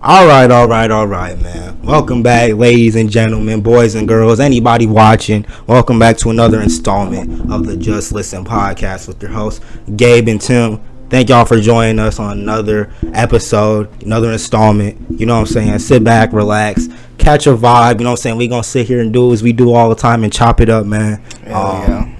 All right, man. Welcome back, ladies and gentlemen, boys and girls, anybody watching. Welcome back to another installment of the Just Listen podcast with your hosts, Gabe and Tim. Thank y'all for joining us on another episode, another installment. You know what I'm saying? Sit back, relax, catch a vibe. You know what I'm saying? We gonna sit here and do as we do all the time and chop it up, man. Yeah.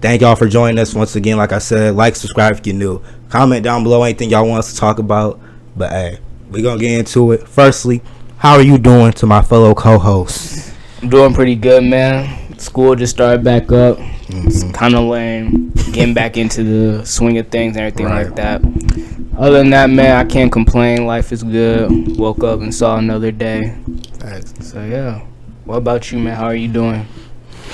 Thank y'all for joining us once again. Like I said, like, subscribe if you're new. Comment down below anything y'all want us to talk about. But hey, we're going to get into it. Firstly, how are you doing to my fellow co-hosts? I'm doing pretty good, man. School just started back up. It's kind of lame. Getting back into the swing of things and everything like that. Other than that, man, I can't complain. Life is good. Woke up and saw another day. Facts. So, yeah. What about you, man? How are you doing?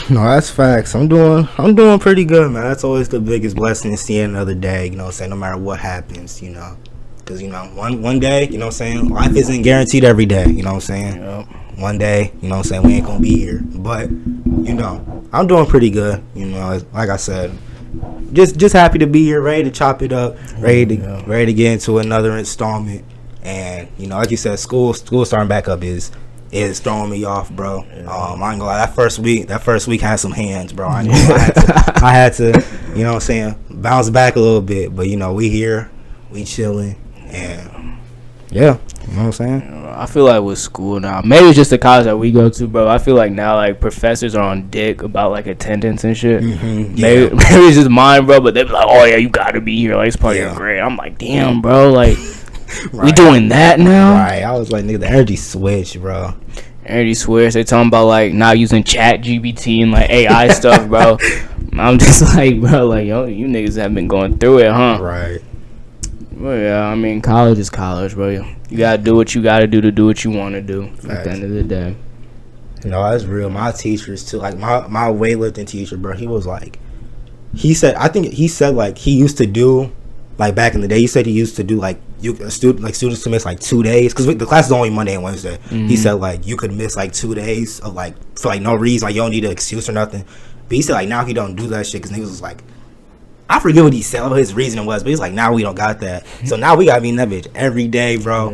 No, that's facts. I'm doing pretty good, man. That's always the biggest blessing, to see another day, you know what I'm saying, no matter what happens, you know. Because, you know, one day, you know what I'm saying, life isn't guaranteed every day, you know what I'm saying. Yep. One day, you know what I'm saying, we ain't going to be here. But, you know, I'm doing pretty good, you know, like I said. Just happy to be here, ready to chop it up, ready to get into another installment. And, you know, like you said, school starting back up is throwing me off, bro. I ain't gonna lie, that first week had some hands, bro. I had to, you know what I'm saying, bounce back a little bit. But, you know, we here, we chilling, and yeah, you know what I'm saying. I feel like with school now, maybe it's just the college that we go to, bro. I feel like now, like, professors are on dick about, like, attendance and shit. Maybe it's just mine, bro, but they be like, oh yeah, you gotta be here, like, it's part of your grade. I'm like, damn, bro, like, we doing that now? Right, I was like, nigga, the energy switch, bro. Energy switch. They talking about, like, not using chat GBT and, like, AI stuff, bro. I'm just like, bro, like, yo, you niggas have been going through it, huh? Right. Well, yeah, I mean, college is college, bro. You gotta do what you gotta do to do what you want to do. At the end of the day. No, that's real. My teachers too, like my weightlifting teacher, bro. He was like, he said like he used to do, like, back in the day. He said he used to do, like, students to miss like 2 days, because the class is only Monday and Wednesday. He said, like, you could miss like 2 days of, like, for like no reason, like you don't need an excuse or nothing. But he said, like, now he don't do that shit because niggas was like, I forget what he said, what his reasoning was, but he's like, now we don't got that. So now we gotta be in that bitch every day, bro.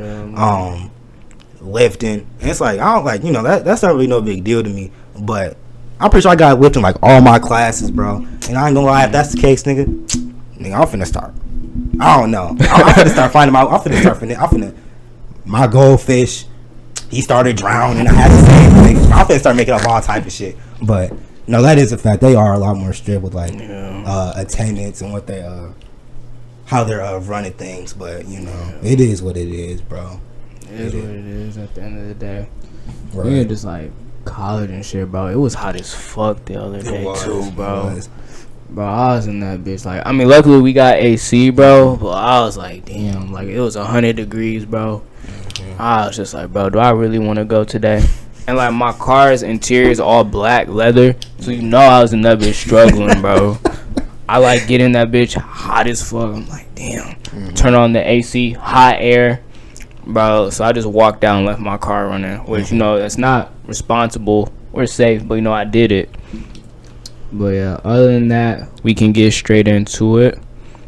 Lifting. And it's like, I don't, like, you know, that's not really no big deal to me. But I'm pretty sure I got lifting like all my classes, bro. And I ain't gonna lie, if that's the case, nigga, I'm finna start. I don't know. I'm finna start finding my goldfish, he started drowning. I had to say, I'm finna start making up all type of shit. But no, that is a fact. They are a lot more strict with, like, attendance and what they how they're running things. But, you know, it is what it is, bro. It is what it is at the end of the day. Right. We were just like college and shit, bro. It was hot as fuck the other day too, bro. Bro, I was in that bitch. Like, I mean, luckily we got AC, bro. But I was like, damn, like, it was 100 degrees, bro. I was just like, bro, do I really want to go today? And, like, my car's interior is all black leather, so you know I was in that bitch struggling, bro. I, like, get in that bitch hot as fuck. I'm like, damn. Turn on the AC, hot air, bro. So I just walked down and left my car running, which, you know, that's not responsible or safe, but, you know, I did it. But, yeah, other than that, we can get straight into it.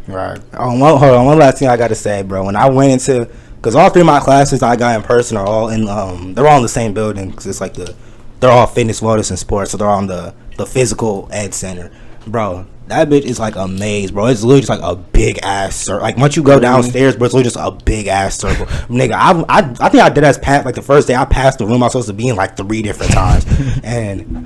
Right. Hold on. One last thing I got to say, bro. When I went into... Because all three of my classes I got in person are all in, they're all in the same building. Because it's like they're all fitness, wellness, and sports. So they're all in the physical ed center. Bro, that bitch is like a maze, bro. It's literally just like a big ass circle. Like, once you go downstairs, bro, it's literally just a big ass circle. Nigga, I think I did as like the first day I passed the room I was supposed to be in like 3 different times. And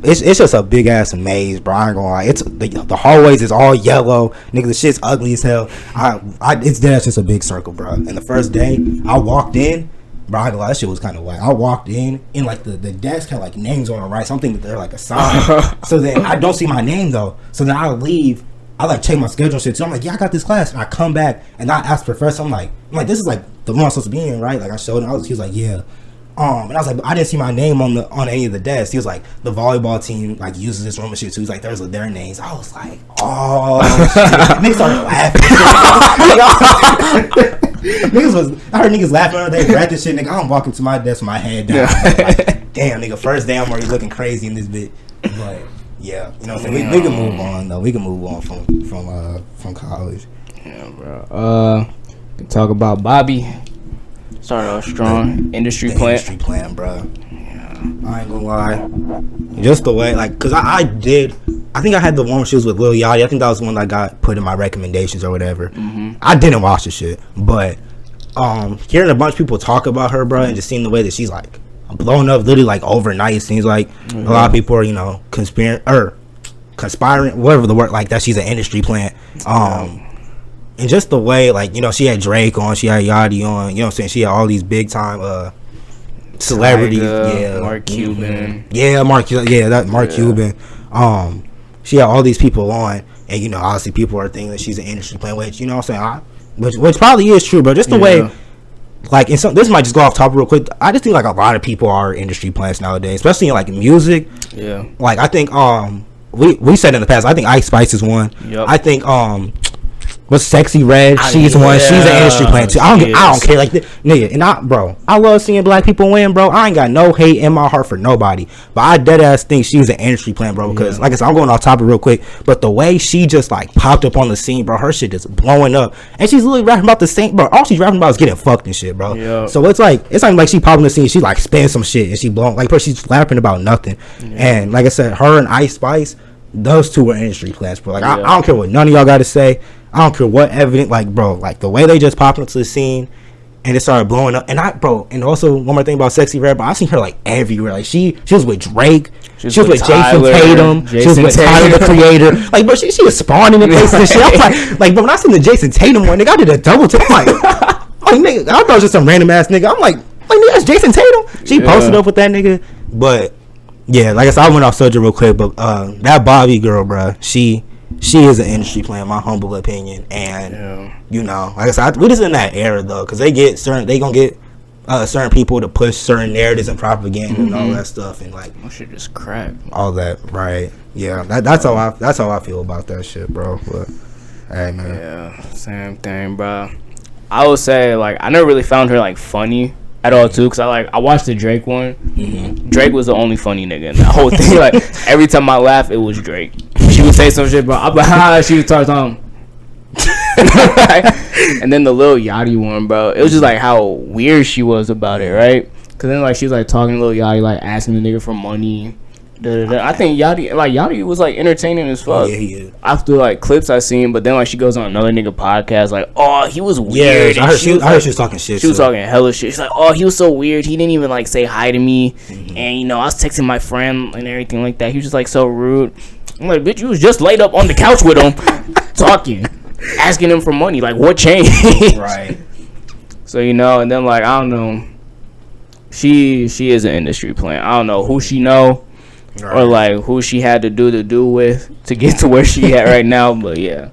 it's just a big ass maze, bro. I ain't gonna lie. It's the hallways is all yellow. Nigga, the shit's ugly as hell. It's just a big circle, bro. And the first day I walked in, bro, I ain't gonna lie, that shit was kind of whack. I walked in like the desk had like names on it, right? Something that they're like assigned. So then I don't see my name though. So then I leave. I like check my schedule and shit. So I'm like, yeah, I got this class. And I come back and I ask the professor, I'm like, this is like the one I'm supposed to be in, right? Like, I showed him. He was like, yeah. And I was like, I didn't see my name on any of the desks. He was like, the volleyball team like uses this room and shit too. He's like, there's their names. I was like, oh shit. Niggas started laughing. I heard niggas laughing under their breath and shit. Nigga, I'm walking to my desk with my head down. Like, damn, nigga, first day I'm already looking crazy in this bit. But yeah, you know what I'm saying? We can move on though. We can move on from college. Yeah, bro. Can talk about Bobby. Started off strong. Industry plant. Industry plant, bro. I ain't gonna lie. Just the way, like, cause I think I had the one where she was with Lil Yachty. I think that was the one that got put in my recommendations or whatever. I didn't watch the shit, but hearing a bunch of people talk about her, bro, and just seeing the way that she's like blown up literally like overnight. It seems like a lot of people are, you know, conspiring, whatever the word, like that. She's an industry plant. And just the way, like, you know, she had Drake on, she had Yachty on, you know what I'm saying? She had all these big time celebrities. Mark Cuban. Mark Cuban. She had all these people on, and, you know, obviously people are thinking that she's an industry plant, which, you know what I'm saying? Which probably is true, but just the way, like, and this might just go off top real quick. I just think like a lot of people are industry plants nowadays, especially in like music. Yeah. Like, I think we said in the past, I think Ice Spice is one. Yep. I think what's Sexy Red? She's one. She's an industry plant too. I don't care. Like, nigga, and I love seeing black people win, bro. I ain't got no hate in my heart for nobody, but I dead ass think she's an industry plant, bro. Because like I said, I'm going off topic real quick, but the way she just like popped up on the scene, bro, her shit just blowing up, and she's literally rapping about the same, bro. All she's rapping about is getting fucked and shit, bro. Yep. So it's not like she popping the scene. She like spinning some shit and she blowing, like, bro, she's rapping about nothing. And like I said, her and Ice Spice, those two are industry plants, bro. Like I don't care what none of y'all got to say. I don't care what evidence, like, bro, like the way they just popped into the scene and it started blowing up. And and also one more thing about Sexy Red, but I've seen her like everywhere. Like she was with Drake, she was with Jason Tatum, she was with Tyler the Creator. Like, bro, she was spawning in places and shit. I was like, bro, when I seen the Jason Tatum one, nigga, I did a double take. I'm like, nigga, I thought it was just some random ass nigga. I'm like, nigga, that's Jason Tatum. She posted up with that nigga, but yeah, like I said, I went off subject real quick, but that Bobby girl, bro, she is an industry plant, in my humble opinion. And you know, like I said, we just in that era though, because they gonna get certain people to push certain narratives and propaganda and all that stuff, and like that shit just crack. All that, right? Yeah, that's how I feel about that shit, bro. But hey, man, yeah, same thing, bro. I would say like I never really found her like funny at all too, because I watched the Drake one. Drake was the only funny nigga in that whole thing. Like every time I laugh, it was Drake. She would say some shit, bro. I'm like, she would start talking. And then the Lil Yachty one, bro, it was just like how weird she was about it, right? Because then like she was like talking to Lil Yachty, like asking the nigga for money. I think Yachty was like entertaining as fuck. Yeah, he is. After like clips I seen, but then like she goes on another nigga podcast, like, oh, he was weird. Yeah, I heard she was talking shit. She was talking hella shit. She's like, oh, he was so weird. He didn't even like say hi to me, and you know I was texting my friend and everything like that. He was just like so rude. I'm like, bitch, you was just laid up on the couch with him, talking, asking him for money. Like, what changed? Right. So you know, and then like I don't know, she is an industry plant. I don't know who she know. Right. Or like who she had to do with to get to where she at right now, but yeah,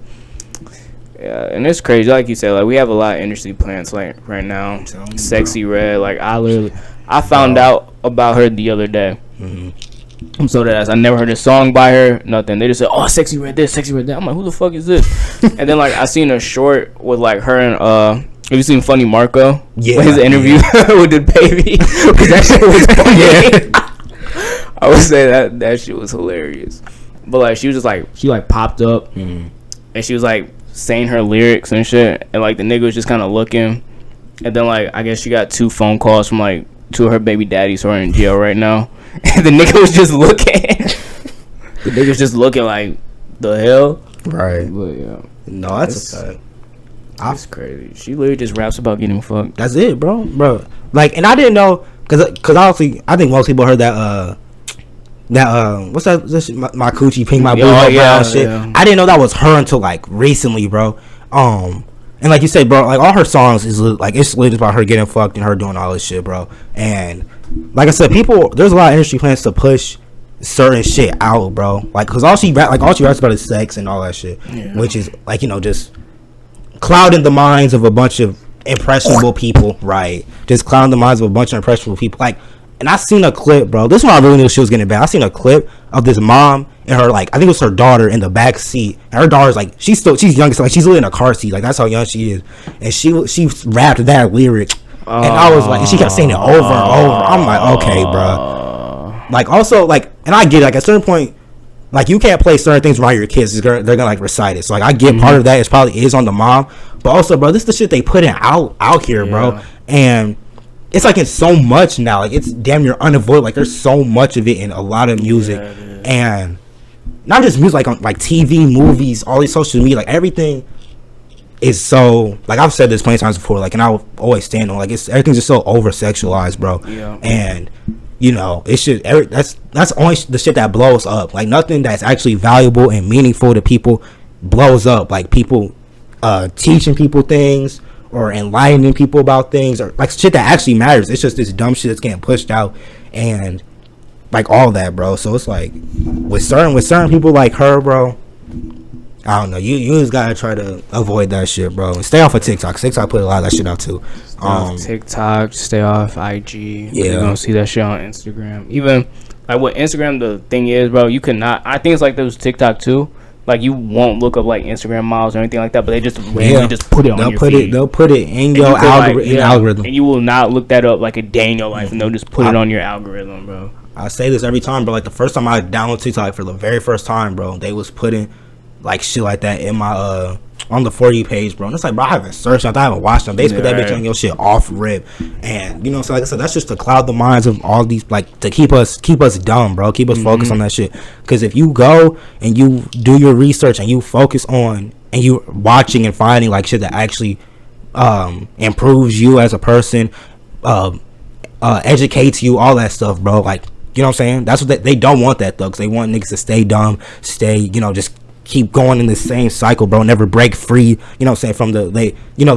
and it's crazy. Like you said, like we have a lot of industry plants like right now. Sexy Red, like I found out about her the other day. I'm so dead. I never heard a song by her, nothing. They just said, "Oh, Sexy Red this, Sexy Red that." I'm like, who the fuck is this? And then like I seen a short with like her and have you seen Funny Marco? Yeah, his interview with the baby, because that shit was funny. I would say that shit was hilarious. But like she was just like she like popped up and she was like saying her lyrics and shit, and like the nigga was just kind of looking, and then like I guess she got 2 phone calls from like 2 of her baby daddies who are in jail right now, and the nigga was just looking. The nigga was just looking like the hell. Right. But yeah. No, that's a fact. That's crazy. She literally just raps about getting fucked. That's it, bro. Like, and I didn't know because honestly I think most people heard that what's that? This my coochie pink, my blue, brown shit. Yeah. I didn't know that was her until like recently, bro. And like you said, bro, like all her songs is like it's literally about her getting fucked and her doing all this shit, bro. And like I said, there's a lot of industry plans to push certain shit out, bro. Like, cause all she raps about is sex and all that shit, which is like, you know, just clouding the minds of a bunch of impressionable people, right? Just clouding the minds of a bunch of impressionable people, like. And I seen a clip, bro. This one I really knew she was getting bad. I seen a clip of this mom and her, like, I think it was her daughter in the back seat. And her daughter's like, she's young, so like she's literally in a car seat. Like, that's how young she is. And she rapped that lyric. And I was like, and she kept saying it over and over. I'm like, okay, bro. Like, also, like, and I get it. Like, at a certain point, like, you can't play certain things around your kids. They're gonna like recite it. So like, I get part of that. It probably is on the mom. But also, bro, this is the shit they putting out here, bro. And it's like it's so much now. Like it's damn near unavoidable. Like there's so much of it in a lot of music, and not just music, like on like TV, movies, all these social media, like everything is so, like I've said this plenty of times before, like, and I'll always stand on, like, it's everything's just so over sexualized, bro. Yeah. And you know, it should that's only the shit that blows up. Like nothing that's actually valuable and meaningful to people blows up. Like people teaching people things or enlightening people about things or like shit that actually matters. It's just this dumb shit that's getting pushed out and like all that, bro. So it's like with certain people like her, bro, I don't know. You just gotta try to avoid that shit, bro. And stay off of TikTok. TikTok put a lot of that shit out too. TikTok, stay off IG. Yeah, you don't see that shit on Instagram. Even like with Instagram, the thing is, bro, you cannot. I think it's like those TikTok too. Like you won't look up like Instagram models or anything like that, but they just randomly just put it on your feed. They'll put it in your algorithm, and you will not look that up like a day in your life, and they'll just put it on your algorithm, bro. I say this every time, bro. Like the first time I downloaded TikTok for the very first time, bro, they was putting like shit like that in my on the For You page, bro. And it's like, bro, I haven't searched them, I haven't watched them. They just put that bitch on your shit off rip, and you know, so like I said, that's just to cloud the minds of all these, like to keep us dumb, bro. Keep us focused on that shit. Because if you go and you do your research and you focus on and you watching and finding like shit that actually improves you as a person, educates you, all that stuff, bro. Like, you know what I'm saying? That's what they don't want that though, because they want niggas to stay dumb, stay, you know, just keep going in the same cycle, bro. Never break free, you know what I'm saying, from they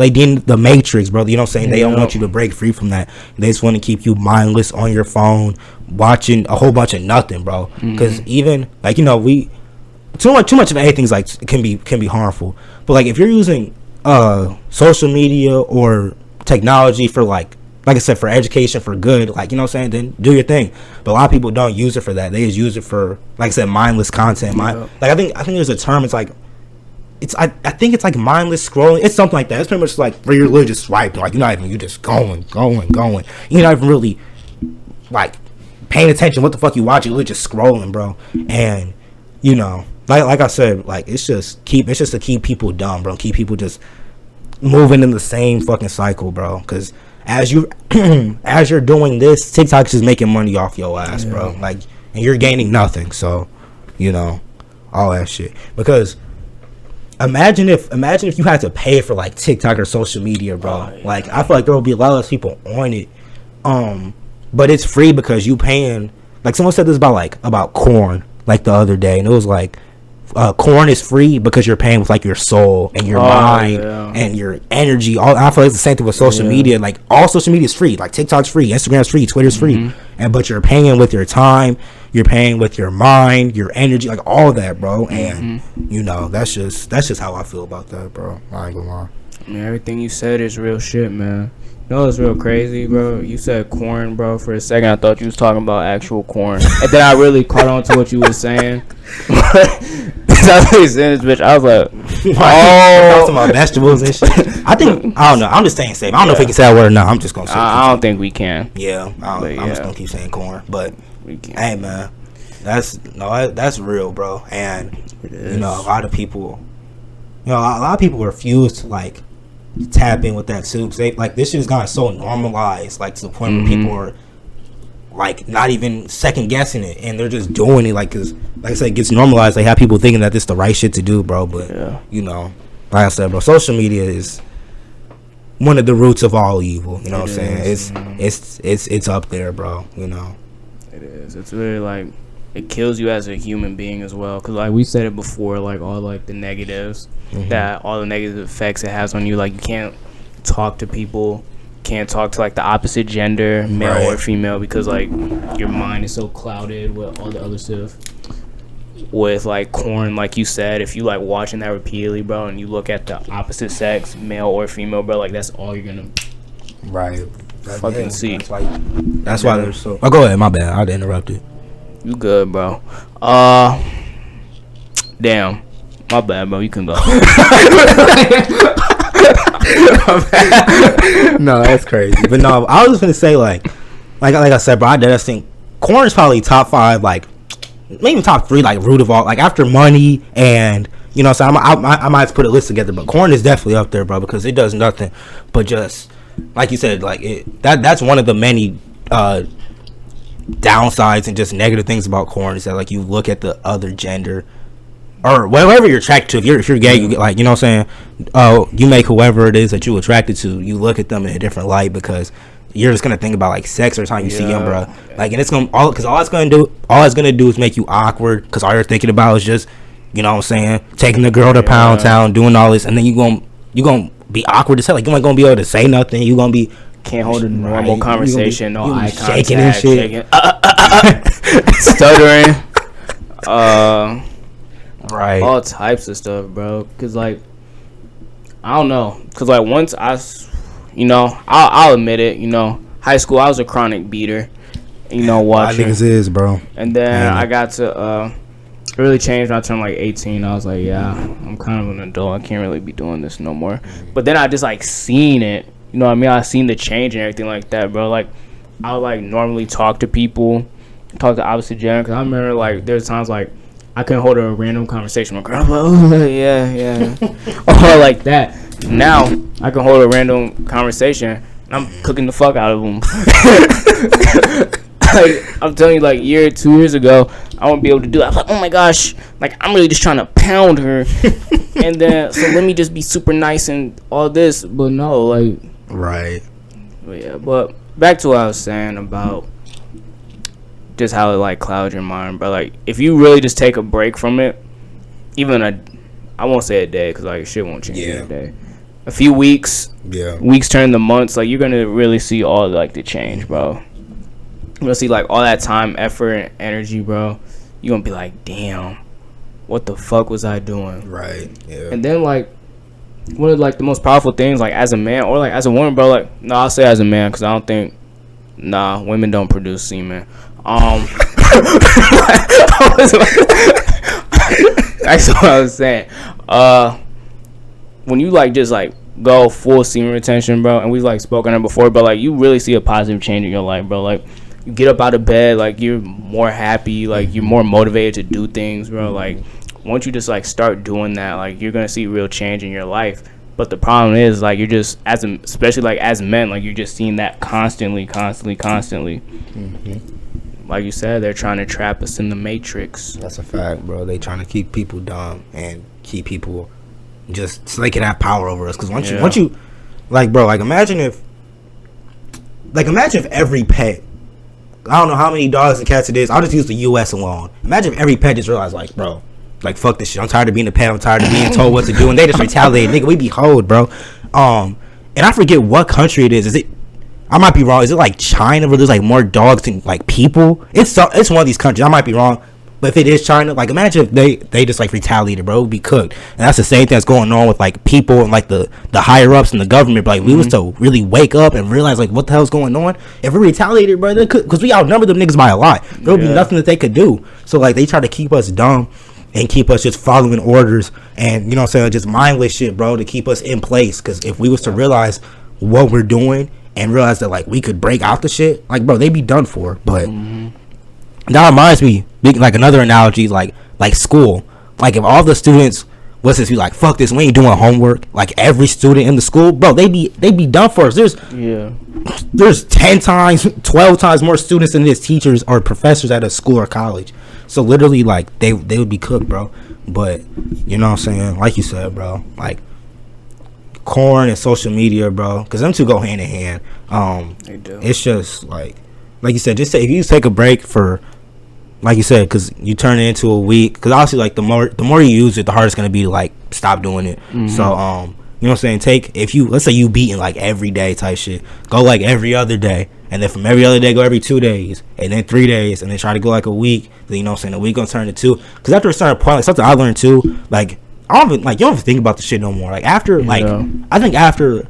did the Matrix, bro. You know what I'm saying? They don't want you to break free from that. They just want to keep you mindless on your phone, watching a whole bunch of nothing, bro. Because even like, you know, we too much of anything's like can be harmful. But like if you're using social media or technology for like I said, for education, for good, like, you know what I'm saying, then do your thing. But a lot of people don't use it for that. They just use it for, like I said, mindless content. Like I think there's a term. It's like, I think it's like mindless scrolling. It's something like that. It's pretty much like where you're literally just swiping. Like you're just going. You're not even really like paying attention what the fuck you watch. You're literally just scrolling, bro. And you know, like I said, like it's just to keep people dumb, bro. Keep people just moving in the same fucking cycle, bro. Because as you're doing this, TikTok's just making money off your ass, bro. Like, and you're gaining nothing. So, you know, all that shit. Because imagine if you had to pay for like TikTok or social media, bro. Like, I feel like there will be a lot less people on it. But it's free because you paying. Like someone said this about corn like the other day, and it was like, corn is free because you're paying with like your soul and your mind and your energy. I feel like it's the same thing with social media. Like all social media is free. Like TikTok's free, Instagram's free, Twitter's free, but you're paying with your time, you're paying with your mind, your energy, like all of that, bro. And you know, that's just how I feel about that, bro. I ain't gonna lie. I mean, everything you said is real shit, man. You know, it's real crazy, bro. You said corn, bro. For a second, I thought you was talking about actual corn, and then I really caught on to what you was saying. Bitch, I was like, talking about vegetables and shit. I don't know. I'm just staying safe. I don't know if we can say that word or not. I'm just gonna say. I don't think we can. Yeah, I'm just gonna keep saying corn. But hey, man, that's real, bro. And you know, a lot of people refuse to like tap in with that too. Cause they like this shit has gotten so normalized, like to the point where people are like not even second guessing it, and they're just doing it, like, cause like I said, it gets normalized. They have people thinking that this is the right shit to do, bro. But you know, like I said, bro, social media is one of the roots of all evil. You know what I'm saying? It's up there, bro. You know, it is. It's really like it kills you as a human being as well. Cause like we said it before, like all like the negatives, that all the negative effects it has on you. Like you can't talk to people. Can't talk to like the opposite gender, male or female, because like your mind is so clouded with all the other stuff. With like corn, like you said, if you like watching that repeatedly, bro, and you look at the opposite sex, male or female, bro, like that's all you're gonna fucking see. That's why they're so. Oh, go ahead, my bad, I interrupted. You good, bro? Damn, my bad, bro. You can go. No, that's crazy. But no, I was just gonna say like I said, bro, I just think corn is probably top 5, like maybe top 3, like root of all, like after money and you know. So I might put a list together, but corn is definitely up there, bro, because it does nothing but just like you said, like that's one of the many downsides and just negative things about corn is that like you look at the other gender or whatever you're attracted to. If you're gay, you get like, you know what I'm saying, you make whoever it is that you're attracted to, you look at them in a different light because you're just gonna think about like sex every time you see them, bro. Like, and it's gonna all it's gonna do is make you awkward because all you're thinking about is just, you know what I'm saying, taking the girl to Pound Town, doing all this, and then you gonna be awkward as hell. Like, you ain't gonna be able to say nothing. You gonna be can't hold a normal conversation, no eye contact, shaking and shit, stuttering, right, all types of stuff, bro. Cause like, I don't know, cause like once I'll admit it, high school I was a chronic beater, watching. I think it is, bro. And then I got to it really changed when I turned like 18. I was like, yeah, I'm kind of an adult. I can't really be doing this no more. But then I just like seen it. You know what I mean? I seen the change and everything like that, bro. Like, I would like normally talk to people, talk to opposite gender. Cause I remember like there's times like I couldn't hold a random conversation with a girl. I'm like, oh yeah, or like that. Now I can hold a random conversation and I'm cooking the fuck out of them. Like, I'm telling you, like a year, 2 years ago, I won't be able to do that. I was like, oh my gosh, like I'm really just trying to pound her, and then so let me just be super nice and all this, but no, like. Right. But yeah, but back to what I was saying about just how it like clouds your mind, bro. Like, if you really just take a break from it, even I won't say a day because like shit won't change in a day. A few weeks, weeks turn to months. Like, you're gonna really see all like the change, bro. You're gonna see like all that time, effort, and energy, bro. You're gonna be like, damn, what the fuck was I doing? Right. Yeah. And then like. One of like the most powerful things, like as a man or like as a woman, bro. Like, no, I'll say as a man because I don't think, women don't produce semen. That's what I was saying. When you like just like go full semen retention, bro, and we've like spoken on it before, but like you really see a positive change in your life, bro. Like, you get up out of bed, like you're more happy, like you're more motivated to do things, bro. Like, once you just like start doing that, like you're gonna see real change in your life. But the problem is like you're just especially like as men, like you're just seeing that constantly. Like you said, they're trying to trap us in the matrix. That's a fact, bro. They trying to keep people dumb and keep people just so they can have power over us. Because once you like, bro, like imagine if every pet, I don't know how many dogs and cats it is, I'll just use the US alone. Imagine if every pet just realized, like, bro, like, fuck this shit. I'm tired of being a pet. I'm tired of being told what to do. And they just retaliate. Nigga, we be hoed, bro. And I forget what country it is. Is it, I might be wrong. Is it like China where there's like more dogs than like people? It's one of these countries. I might be wrong. But if it is China, like imagine if they just like retaliated, bro. It would be cooked. And that's the same thing that's going on with like people and like the higher ups in the government. But like we was to really wake up and realize like what the hell's going on. If we retaliated, bro, they could, because we outnumber them niggas by a lot. There would be nothing that they could do. So like they try to keep us dumb and keep us just following orders and, you know what I'm saying, just mindless shit, bro, to keep us in place. Because if we was to realize what we're doing and realize that, like, we could break out the shit, like, bro, they'd be done for. But that reminds me, like, another analogy, like school. Like, if all the students was to be like, fuck this, we ain't doing homework, like, every student in the school, bro, they be done for us. There's 10 times, 12 times more students than there's teachers or professors at a school or college. So literally, like, they would be cooked, bro. But, you know what I'm saying? Like you said, bro. Like, corn and social media, bro. Because them two go hand in hand. They do. It's just, like you said, just say, if you just take a break for, like you said, because you turn it into a week. Because obviously, like, the more you use it, the harder it's going to be to, like, stop doing it. So, you know what I'm saying? Let's say you beating, like, every day type shit. Go, like, every other day. And then from every other day, go every 2 days, and then 3 days, and then try to go like a week. Then, you know what I'm saying, a week gonna turn to 2. Because after a certain point, like something I learned too, like I don't even, like, you don't even think about the shit no more. Like after I think after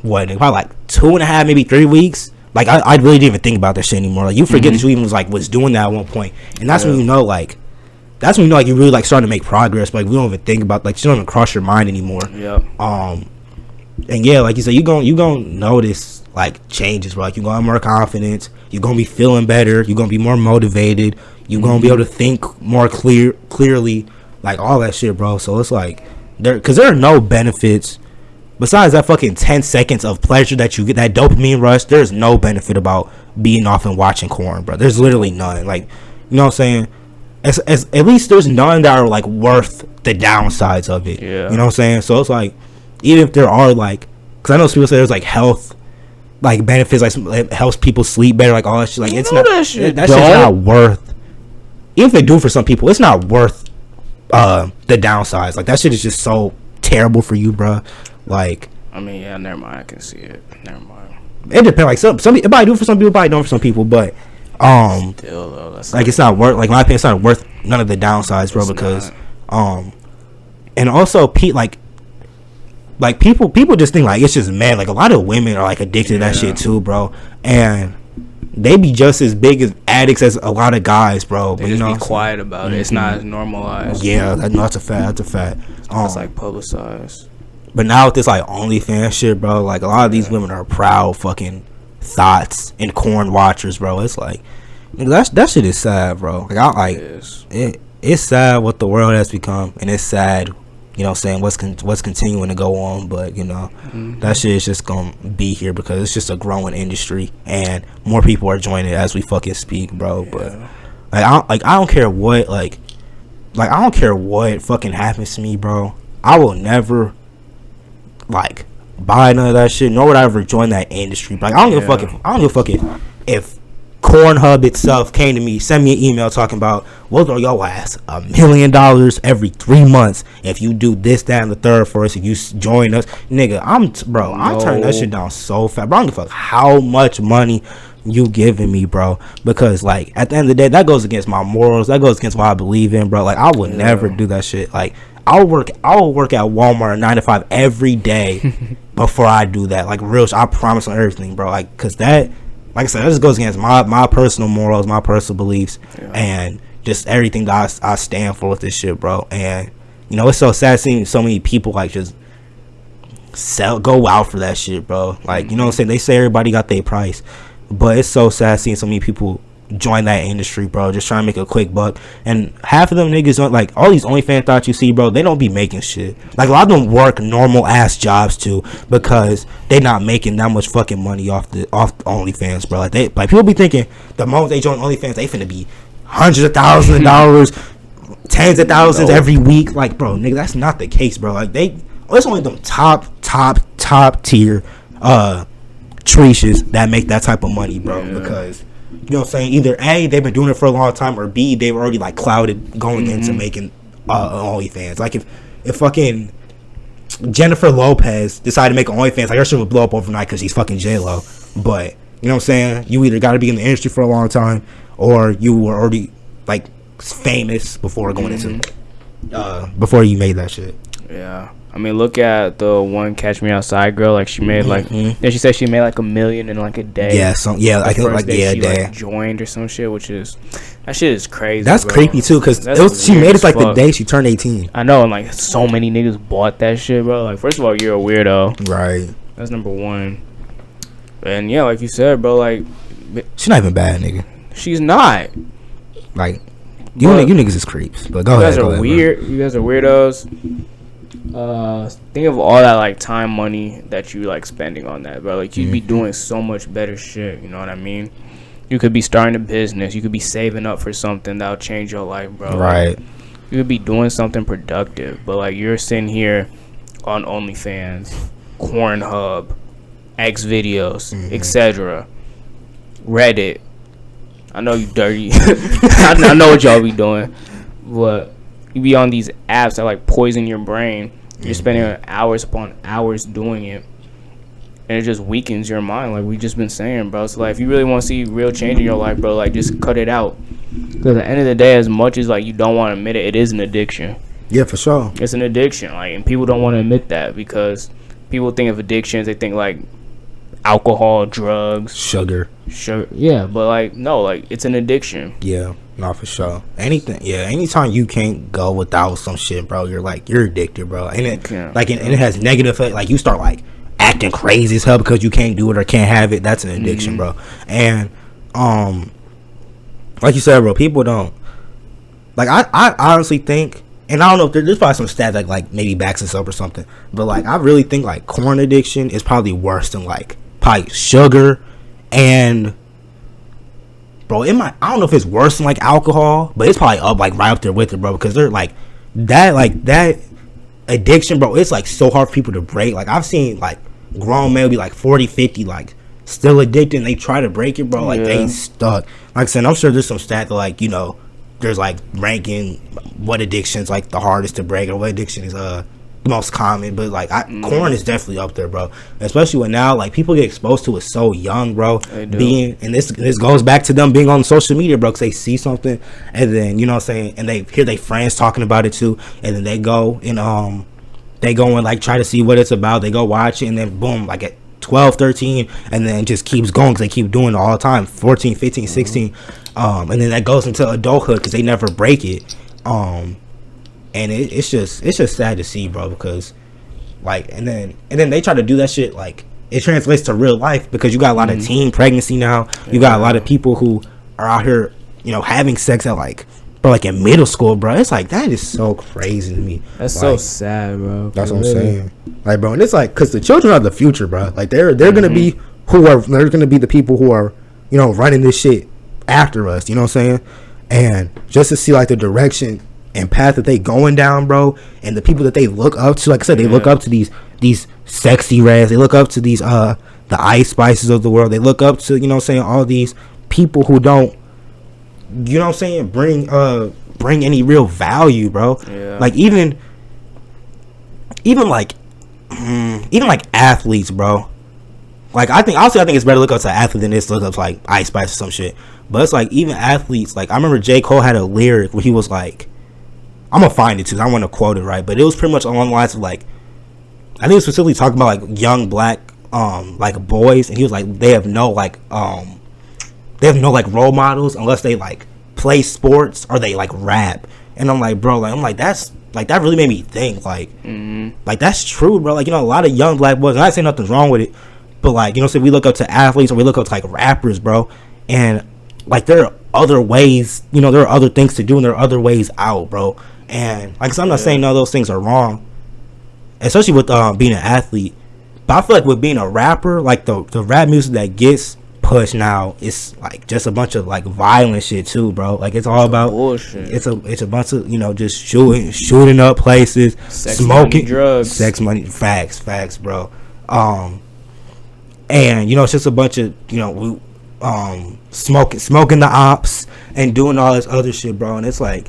probably like 2.5, maybe 3 weeks, like I really didn't even think about that shit anymore. Like you forget that you even was doing that at one point, and that's when you know like. That's when you know like you're really like starting to make progress. But, like we don't even think about, like, you don't even cross your mind anymore. And yeah, like you said, you gonna notice like changes, bro. Like you're gonna have more confidence, you're gonna be feeling better, you're gonna be more motivated, you're gonna be able to think more clearly, like all that shit, bro. So it's like there are no benefits besides that fucking 10 seconds of pleasure that you get, that dopamine rush, there's no benefit about being off and watching corn, bro. There's literally none. Like, you know what I'm saying? As at least there's none that are like worth the downsides of it. Yeah. You know what I'm saying? So it's like, even if there are like, because I know people say there's like health like benefits, like it helps people sleep better, like all that shit. Like it's not that shit's not worth. Even if they do for some people, it's not worth the downsides. Like that shit is just so terrible for you, bro. Like, I mean, yeah, never mind. I can see it. Never mind. It depends. Like some it probably do it for some people, probably don't for some people, but still though, that's like it's not worth. Like in my opinion, it's not worth none of the downsides, bro. Because and also like people just think like it's just men. Like a lot of women are like addicted to that shit too, bro. And they be just as big as addicts as a lot of guys, bro. They but just you know, be quiet about it. It's not as normalized. Yeah, that's a fact. That's a fact. It's like publicized. But now with this like OnlyFans shit, bro, like a lot of these women are proud fucking thoughts and corn watchers, bro. It's like that shit is sad, bro. Like I like it's sad what the world has become, and it's sad, you know, saying what's continuing to go on. But you know, that shit is just gonna be here because it's just a growing industry, and more people are joining it as we fucking speak, bro. But I don't care what like I don't care what fucking happens to me, bro. I will never like buy none of that shit, nor would I ever join that industry. But like, I don't give a fuck if Cornhub itself came to me, send me an email talking about we'll throw your ass $1 million every 3 months if you do this, that, and the third for us. If you join us, nigga, I'm turning that shit down so fast. Bro, I don't give a fuck how much money you giving me, bro, because like at the end of the day, that goes against my morals. That goes against what I believe in, bro. Like I would never do that shit. Like I'll work at Walmart 9 to 5 every day before I do that. Like real, I promise on everything, bro. Like, cause that, like I said, that just goes against my personal morals, my personal beliefs, and just everything that I stand for with this shit, bro. And you know, it's so sad seeing so many people like just go out for that shit, bro. Like, you know what I'm saying? They say everybody got their price, but it's so sad seeing so many people join that industry, bro, just trying to make a quick buck. And half of them niggas don't, like all these OnlyFans thoughts you see, bro, they don't be making shit. Like a lot of them work normal ass jobs too, because they not making that much fucking money off OnlyFans, bro. Like people be thinking the moment they join OnlyFans, they finna be hundreds of thousands of dollars, tens of thousands every week. Like, bro, nigga, that's not the case, bro. Like it's only them top tier treaches that make that type of money, bro. Because you know what I'm saying, either A, they've been doing it for a long time, or B, they were already like clouded going into making OnlyFans. Like if fucking Jennifer Lopez decided to make OnlyFans, like her shit would blow up overnight because she's fucking J-Lo. But you know what I'm saying, you either got to be in the industry for a long time, or you were already like famous before going into before you made that shit. Yeah, I mean, look at the one Catch Me Outside girl. Like she made like, then she said she made like $1 million in like a day. Yeah, I think like she, a day. Like, joined or some shit, which is that shit is crazy. That's bro. Creepy too, because she made it like the day she turned 18. I know, and like so many niggas bought that shit, bro. Like, first of all, you're a weirdo, right? That's number one. And yeah, like you said, bro, like she's not even bad, nigga. She's not. Like you niggas is creeps. But go ahead. You guys are weird. Bro. You guys are weirdos. Think of all that like time, money that you like spending on that, bro. Like you'd be doing so much better shit. You know what I mean? You could be starting a business. You could be saving up for something that'll change your life, bro. Right. Like, you could be doing something productive, but like you're sitting here on OnlyFans, Pornhub, X videos, etc. Reddit. I know you dirty. I know what y'all be doing, but you be on these apps that like poison your brain. You're spending hours upon hours doing it, and it just weakens your mind, like we just been saying, bro. So like, if you really want to see real change in your life, bro, like just cut it out. Because at the end of the day, as much as like you don't want to admit it, it is an addiction. Yeah, for sure. It's an addiction, like, and people don't want to admit that because people think of addictions, they think like alcohol, drugs, sugar. Yeah, but like no, like it's an addiction. Yeah, no, for sure. Anything, yeah. Anytime you can't go without some shit, bro, you're addicted, bro. And it and it has negative effect. Like you start like acting crazy as hell because you can't do it or can't have it. That's an addiction, bro. And like you said, bro, people don't like. I honestly think and I don't know if there's probably some stat that like maybe backs this up or something, but like I really think like corn addiction is probably worse than like probably sugar, and bro, I don't know if it's worse than like alcohol, but it's probably up like right up there with it, bro, because they're like that addiction, bro. It's like so hard for people to break. Like I've seen like grown men be like 40, 50, like still addicted, and they try to break it, bro. Like they ain't stuck. Like I said, I'm sure there's some stat that like, you know, there's like ranking what addiction's like the hardest to break or what addiction is the most common, but like corn is definitely up there, bro. Especially when now like people get exposed to it so young, bro. And this goes back to them being on social media, bro, because they see something and then, you know what I'm saying, and they hear their friends talking about it too, and then they go and like try to see what it's about. They go watch it, and then boom, like at 12, 13, and then it just keeps going because they keep doing it all the time. 14, 15, 16, and then that goes into adulthood because they never break it. And it's just sad to see, bro, because like and then they try to do that shit, like it translates to real life because you got a lot of teen pregnancy now. You got a lot of people who are out here, you know, having sex at like, bro, like in middle school, bro. It's like that is so crazy to me. That's like, so sad, bro. That's what I'm saying. Like, bro, and it's like because the children are the future, bro. Like they're gonna be they're gonna be the people who are, you know, running this shit after us. You know what I'm saying? And just to see like the direction and path that they going down, bro, and the people that they look up to, like I said, they look up to these sexy reds, they look up to these the Ice Spices of the world, they look up to, you know what I'm saying, all these people who don't, you know what I'm saying, bring any real value, bro. Like even like athletes, bro. Like I think it's better to look up to an athlete than this look up to like Ice Spice or some shit. But it's like even athletes, like I remember J. Cole had a lyric where he was like, I'm gonna find it too. I don't want to quote it right, but it was pretty much along the lines of like, I think it was specifically talking about like young black like boys, and he was like they have no like role models unless they like play sports or they like rap. And I'm like, bro, like that's like that really made me think like like that's true, bro. Like, you know, a lot of young black boys, and I say nothing's wrong with it, but like, you know, so we look up to athletes or we look up to like rappers, bro, and like there are other ways, you know, there are other things to do and there are other ways out, bro. And like, so I'm not saying none of those things are wrong, especially with being an athlete, but I feel like with being a rapper, like the rap music that gets pushed now, it's like just a bunch of like violent shit too, bro. Like it's all about bullshit. It's a bunch of, you know, just shooting up places, sex, smoking, money, drugs, sex, money, facts, bro. And you know, it's just a bunch of, you know, smoking the ops and doing all this other shit, bro. And it's like,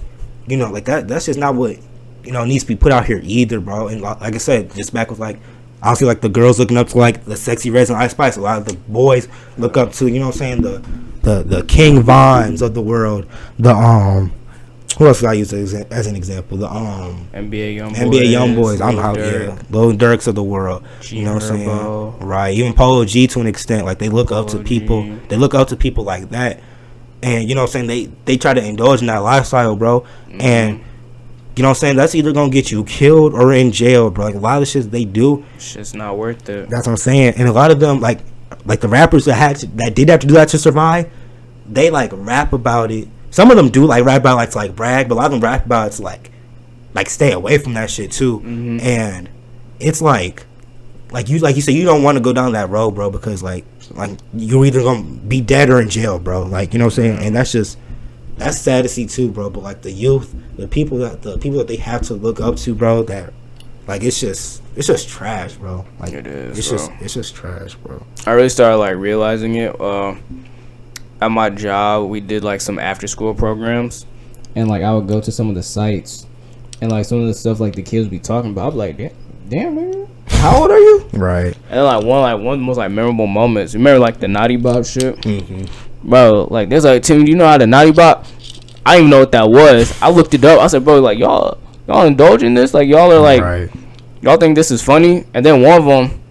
you know, like that's just not what, you know, needs to be put out here either, bro. And like I said, just back with like, I see like the girls looking up to like the Sexy Reds and Ice Spice. A lot of the boys look up to, you know what I'm saying, the King Vons of the world. The who else did I use as an example? The NBA young boys. I'm out here. Lil Durks of the world. You know what I'm saying? Right. Even Polo G to an extent. Like they look up to people. They look up to people like that. And you know what I'm saying, they try to indulge in that lifestyle, bro. And you know what I'm saying, that's either gonna get you killed or in jail, bro. Like a lot of the shit they do, shit's not worth it. That's what I'm saying. And a lot of them, like the rappers that did have to do that to survive, they like rap about it. Some of them do like rap about it to like brag, but a lot of them rap about it to like stay away from that shit too. And it's like you said, you don't want to go down that road, bro, because like you're either gonna be dead or in jail, bro. Like, you know what I'm saying? And that's sad to see too, bro. But like the youth, the people that they have to look up to, bro, that like it's just trash, bro. Like it is, it's just trash, bro. I really started like realizing it at my job. We did like some after school programs, and like I would go to some of the sites, and like some of the stuff like the kids would be talking about, I'd be like, damn man, how old are you? Right. And like one of the most like memorable moments, remember like the Naughty Bob shit? Bro, like there's like, Tim, you know how the Naughty Bob, I didn't even know what that was. I looked it up. I said, bro, like y'all indulge in this? Like y'all are like, y'all think this is funny? And then one of them,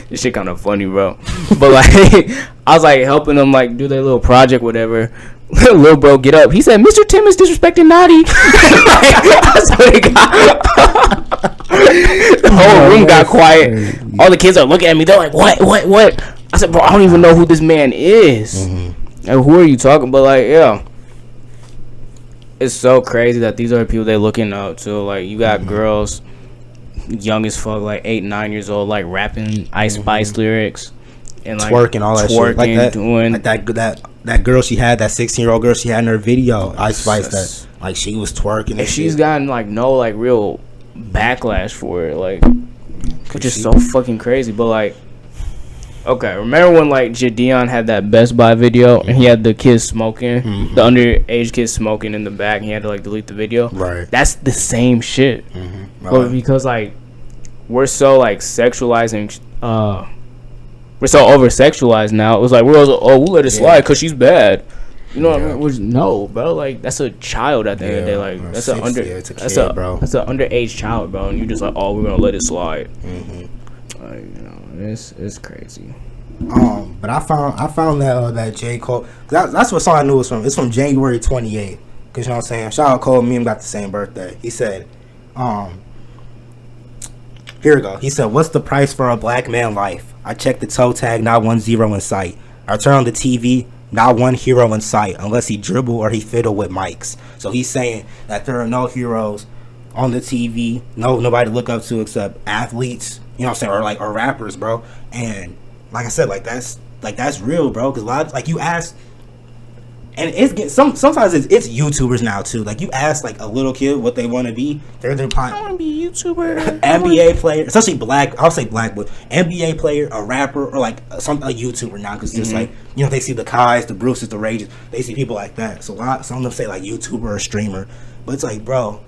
this shit kind of funny, bro. But like, I was like helping them like do their little project, whatever. Little bro get up. He said, Mr. Tim is disrespecting Naughty. I swear to God. The whole room got quiet. Crazy. All the kids are looking at me. They're like, what? I said, bro, I don't even know who this man is. Like, who are you talking about? Like, yeah. it's so crazy that these are the people they're looking up to. Like, you got girls young as fuck, like 8, 9 years old, like rapping Ice Spice lyrics and like twerking, all that shit, like that, doing like that girl she had, that 16-year-old girl she had in her video, Ice Spice, that like she was twerking, and she's gotten like no like real backlash for it, like it's just so fucking crazy. But like, okay, remember when like Jadeon had that Best Buy video and he had the kids smoking, the underage kids smoking in the back, and he had to like delete the video? Right. That's the same shit. Right. But because like we're so like sexualizing, we're so over sexualized now. It was like we'll let it slide because she's bad. You know what I mean? No, bro. Like, that's a child at the end of the day. Like, that's an underage child, bro. And you just like, oh, we're gonna let it slide. Like, you know, it's crazy. But I found that J. Cole. That's what song I knew it was from. It's from January 28th. Cause you know what I'm saying. Shout out Cole. Me and him got the same birthday. He said, here we go. He said, "What's the price for a black man life? I checked the toe tag, not 1 0 in sight. I turn on the TV." Not one hero in sight unless he dribble or he fiddle with mics. So he's saying that there are no heroes on the TV, nobody to look up to except athletes, you know what I'm saying, or rappers, bro. And like I said, that's real, bro. Because a lot, like you ask, and sometimes it's YouTubers now too. Like you ask like a little kid what they want to be, they're probably, I want to be a YouTuber, NBA player, especially black. I'll say black, but NBA player, a rapper, or like a YouTuber now. Because just like, you know, they see the Kais, the Bruces, the Rages, they see people like that. So some of them say like YouTuber or streamer, but it's like, bro,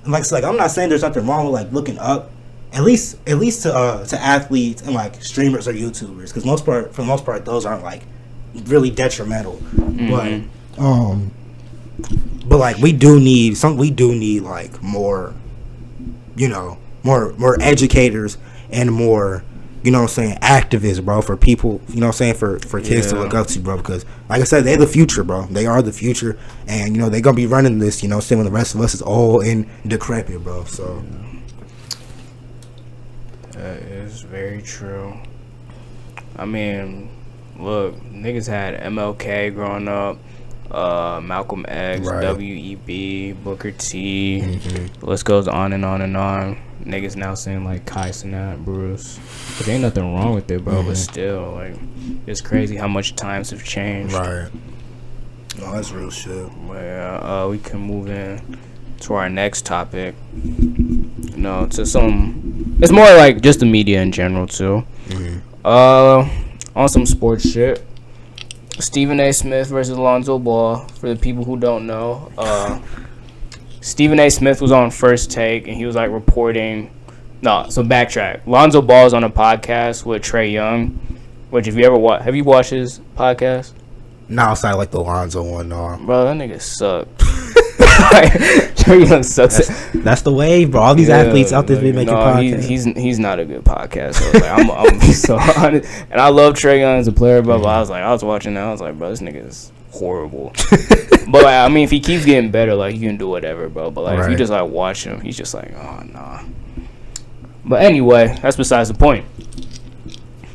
and like it's like I'm not saying there's nothing wrong with like looking up, at least to athletes and like streamers or YouTubers, because for the most part those aren't like really detrimental. But like we do need like more, you know, more educators and more, you know what I'm saying, activists, bro, for people, you know what I'm saying, for kids to look up to, bro, because like I said, they're the future, bro. They are the future, and you know they're gonna be running this, you know, saying when the rest of us is old and decrepit, bro. So that is very true. I mean, look, niggas had MLK growing up, Malcolm X, right. W.E.B., Booker T. The list goes on and on and on. Niggas now saying like Kai Cenat, Bruce. But there ain't nothing wrong with it, bro. But still, like, it's crazy how much times have changed. Right. No, that's real shit. But yeah, we can move in to our next topic. You know, to some. It's more like just the media in general too. On some sports shit. Stephen A. Smith versus Lonzo Ball. For the people who don't know, Stephen A. Smith was on First Take and he was like reporting. No, so backtrack. Lonzo Ball is on a podcast with Trae Young. Which, if you ever have you watched his podcast? No, outside like the Lonzo one, no. Bro, that nigga sucked. Trae Young sucks. That's the wave, bro. All these athletes out there making podcasts. He's not a good podcast. So like, I'm so honest. And I love Trae Young as a player, but I was watching that. I was like, bro, this nigga is horrible. But like, I mean, if he keeps getting better, like, he can do whatever, bro. But like, if you just like watch him, he's just like, oh nah. But anyway, that's besides the point.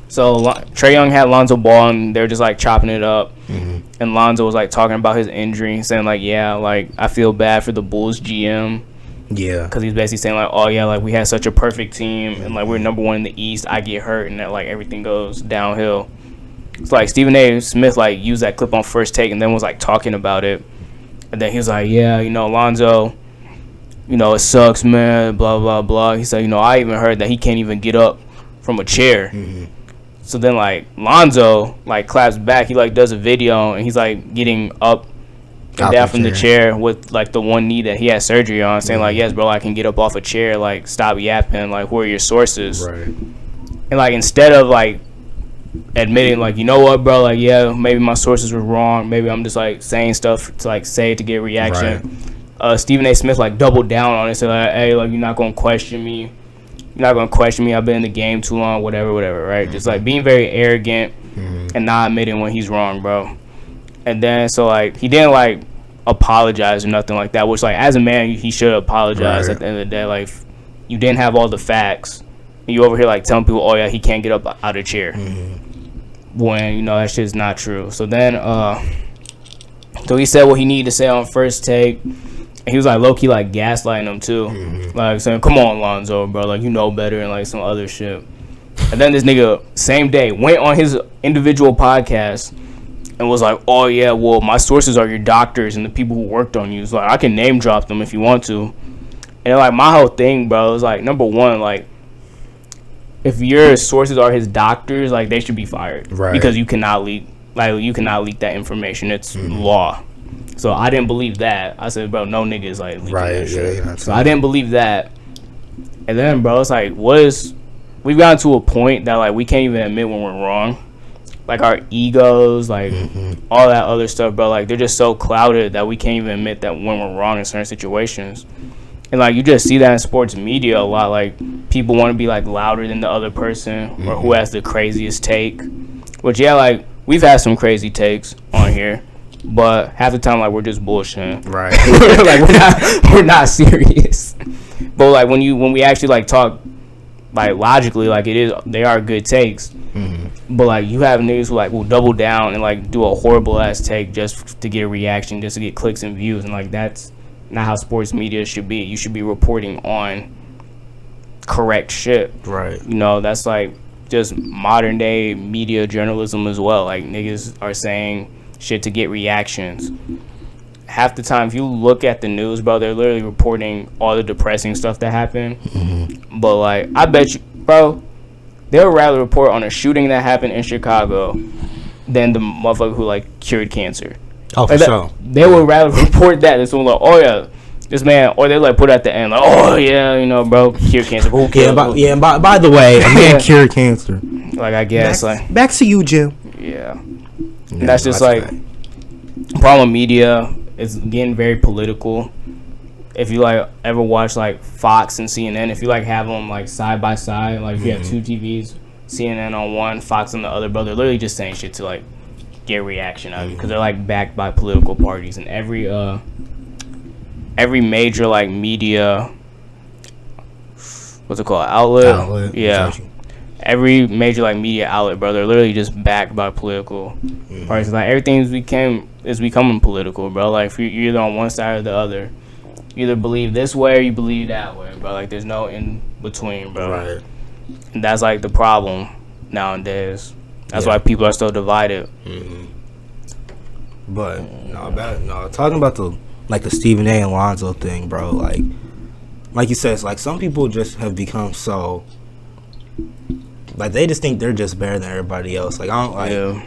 So Trae Young had Lonzo Ball, and they're just like chopping it up. And Lonzo was like talking about his injury, saying like, yeah, like I feel bad for the Bulls GM. Yeah, because he's basically saying like, oh yeah, like we had such a perfect team, and like we're number one in the East. I get hurt, and that like everything goes downhill. It's like Stephen A. Smith like used that clip on First Take, and then was like talking about it, and then he was like, yeah, you know, Lonzo, you know, it sucks, man, blah blah blah. He said, you know, I even heard that he can't even get up from a chair. So then, like, Lonzo, like, claps back. He, like, does a video, and he's, like, getting up and down from the chair with, like, the one knee that he had surgery on, saying, like, yes, bro, I can get up off a chair. Like, stop yapping. Like, who are your sources? Right. And, like, instead of, like, admitting, like, you know what, bro? Like, yeah, maybe my sources were wrong. Maybe I'm just, like, saying stuff to, like, say it to get a reaction. Right. Stephen A. Smith, like, doubled down on it. Said, like, hey, like, you're not going to question me. You're not gonna question me. I've been in the game too long. Whatever, right? Just like being very arrogant and not admitting when he's wrong, bro. And then so like he didn't like apologize or nothing like that. Which like as a man he should apologize at the end of the day. Like you didn't have all the facts. And you over here like telling people, oh yeah, he can't get up out of the chair when you know that shit's not true. So then so he said what he needed to say on First Take. And he was like low-key like gaslighting him too. Like saying, come on, Lonzo, bro, like you know better, and like some other shit. And then this nigga, same day, went on his individual podcast and was like, oh yeah, well, my sources are your doctors and the people who worked on you. It's like, I can name drop them if you want to. And like my whole thing, bro, is like, number one, like, if your sources are his doctors, like they should be fired. Right. Because you cannot leak that information. It's law. So I didn't believe that. I said, bro, no niggas like leaking that shit. So I didn't believe that. And then, bro, it's like, we've gotten to a point that like we can't even admit when we're wrong. Like our egos, like all that other stuff, bro. Like they're just so clouded that we can't even admit that when we're wrong in certain situations. And like you just see that in sports media a lot. Like people want to be like louder than the other person or who has the craziest take. Which yeah, like we've had some crazy takes on here, but half the time like we're just bullshitting. Right. Like we're not serious. But like when we actually like talk like logically, like they are good takes. But like you have niggas who like will double down and like do a horrible ass take just to get a reaction, just to get clicks and views, and like that's not how sports media should be. You should be reporting on correct shit. Right. You know, that's like just modern day media journalism as well. Like niggas are saying shit to get reactions. Half the time, if you look at the news, bro, they're literally reporting all the depressing stuff that happened. But like, I bet you, bro, they would rather report on a shooting that happened in Chicago than the motherfucker who like cured cancer. Oh, like for sure. They would rather report that than someone like, oh yeah, this man, or they like put at the end like, oh yeah, you know, bro, cured cancer. Who cares? By the way, a man cured cancer. Like I guess back to you, Jim. Yeah, that's just like problem with media. It's getting very political. If you like ever watch like Fox and CNN, if you like have them like side by side, like if you have two TVs, CNN on one, Fox on the other, bro, they're literally just saying shit to like get a reaction out of you because they're like backed by political parties, and every major like media, what's it called, outlet? Yeah, every major like media outlet, bro, they're literally just backed by political parties. Like everything is becoming political, bro. Like if you're either on one side or the other, you either believe this way or you believe that way, bro. Like there's no in between, bro. Right. And that's like the problem nowadays. That's why people are so divided. But talking about the Stephen A. and Lonzo thing, bro. Like you said, it's like some people just have become so like they just think they're just better than everybody else. Like I don't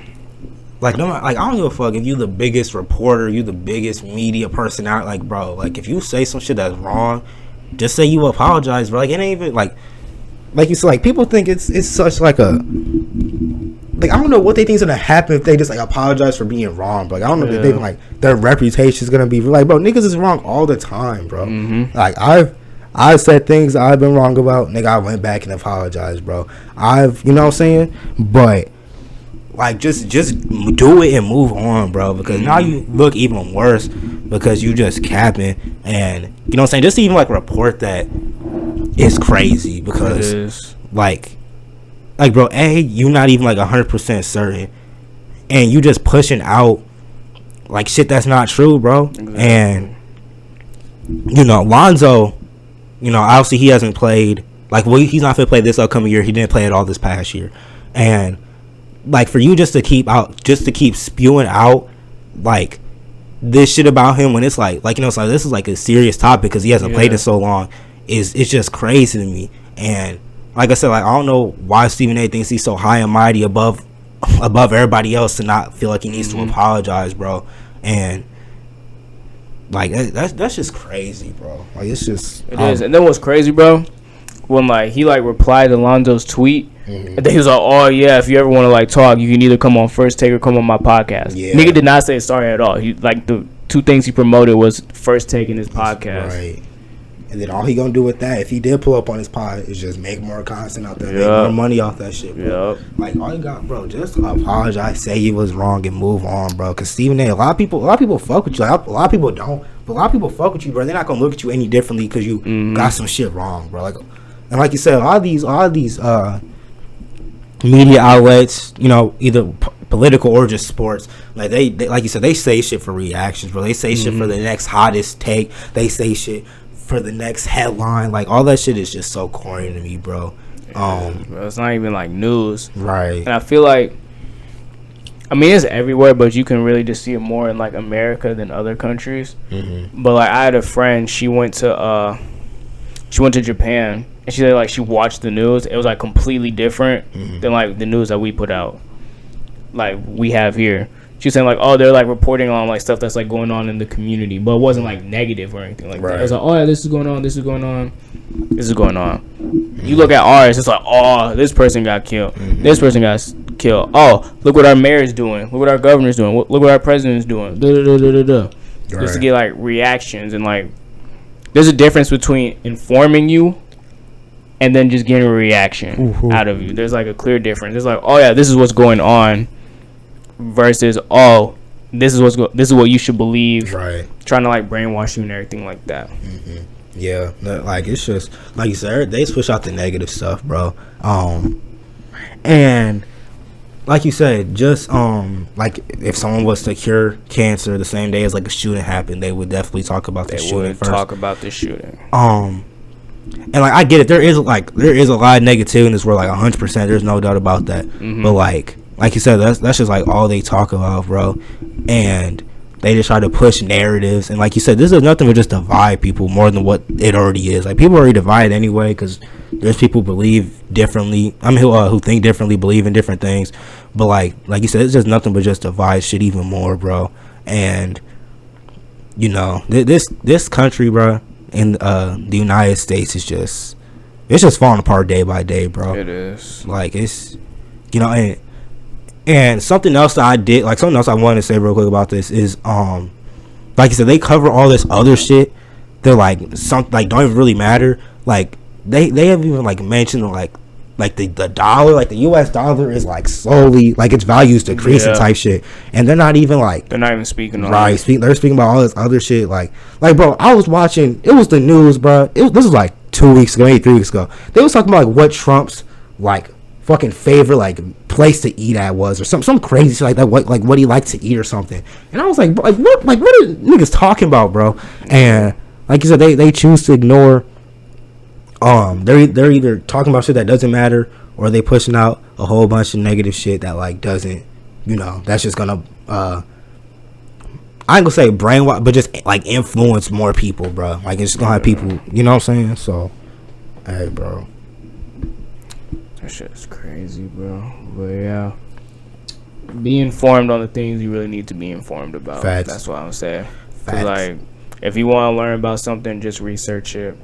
like I don't give a fuck if you the biggest reporter, you the biggest media person out. Like bro, like if you say some shit that's wrong, just say you apologize, bro. Like it ain't even like you said, like people think it's such like a like I don't know what they think is gonna happen if they just like apologize for being wrong, bro. Like I don't know if they think like their reputation is gonna be like, bro, niggas is wrong all the time, bro. Like I've said things I've been wrong about, nigga. I went back and apologized, bro. You know what I'm saying? But like just do it and move on, bro, because now you look even worse because you just capping, and you know what I'm saying, just to even like report that is crazy because like bro, you not even like 100% certain, and you just pushing out like shit that's not true, bro. And you know Lonzo, you know, obviously he hasn't played, like, well, he's not gonna play this upcoming year. He didn't play at all this past year, and like for you just to keep spewing out like this shit about him when it's like you know, it's like this is like a serious topic because he hasn't played in so long, it's just crazy to me. And like I said, like I don't know why Stephen A. thinks he's so high and mighty above everybody else to not feel like he needs to apologize, bro. And like that's just crazy, bro. Like it's just it is. And then what's crazy, bro, when like he like replied to Lonzo's tweet, and then he was like, oh yeah, if you ever want to like talk, you can either come on First Take or come on my podcast. Nigga did not say sorry at all. He like the two things he promoted was First Take and his podcast. Right. And then all he gonna do with that, if he did pull up on his pod, is just make more content out there, make more money off that shit, bro. Like all you got, bro, just apologize, say you was wrong, and move on, bro. Cause Stephen A. a lot of people fuck with you. Like, a lot of people don't, but a lot of people fuck with you, bro. They're not gonna look at you any differently because you got some shit wrong, bro. Like, and like you said, a lot of these media outlets, you know, either political or just sports, like they like you said, they say shit for reactions, bro. They say shit for the next hottest take. They say shit for the next headline. Like all that shit is just so corny to me, bro. Bro, it's not even like news, right? And I feel like, I mean, it's everywhere, but you can really just see it more in like America than other countries. But like, I had a friend, she went to Japan, and she said like she watched the news. It was like completely different than like the news that we put out, like we have here. She was saying like, oh, they're like reporting on like stuff that's like going on in the community, but it wasn't like negative or anything like that. It was like, oh yeah, this is going on, this is going on, this is going on. You look at ours, it's like, oh, this person got killed, this person got killed. Oh, look what our mayor's doing, look what our governor's doing, look what our president's doing. Just to get like reactions, and like there's a difference between informing you and then just getting a reaction out of you. There's like a clear difference. It's like, oh yeah, this is what's going on, versus, oh, this is what you should believe. Right. Trying to like brainwash you and everything like that. Yeah, like it's just like you said, they push out the negative stuff, bro. And like you said, just like if someone was to cure cancer the same day as like a shooting happened, they would definitely talk about the shooting first. Talk about the shooting. And like I get it, there is a lot of negativity in this world, like 100%. There's no doubt about that. But like you said, that's just like all they talk about, bro. And they just try to push narratives, and like you said, this is nothing but just divide people more than what it already is. Like people are already divided anyway, because there's people who believe differently. I mean, who think differently, believe in different things. But like you said, it's just nothing but just divide shit even more, bro. And you know, this country, bro, in the United States is just falling apart day by day, bro. It is. Like it's, you know, and something else that something else I wanted to say real quick about this is, like you said, they cover all this other shit. They're like don't even really matter. Like they have even like mentioned like the dollar, like the U.S. dollar is like slowly like its value's decreasing type shit, and they're not even speaking on it. They're speaking about all this other shit. Like bro, I was watching. It was the news, bro. This was like 2 weeks ago, maybe 3 weeks ago. They was talking about like what Trump's like fucking favorite like place to eat at was, or some crazy shit like that, what he liked to eat or something. And I was like, what are niggas talking about, bro? And like you said, they choose to ignore. They're either talking about shit that doesn't matter, or they pushing out a whole bunch of negative shit that like doesn't, you know, that's just gonna I ain't gonna say brainwash, but just like influence more people, bro. Like it's just gonna have people, you know what I'm saying? So hey, bro, that shit's crazy, bro. But yeah, be informed on the things you really need to be informed about. Facts. That's what I'm saying. Cause like, if you want to learn about something, just research it.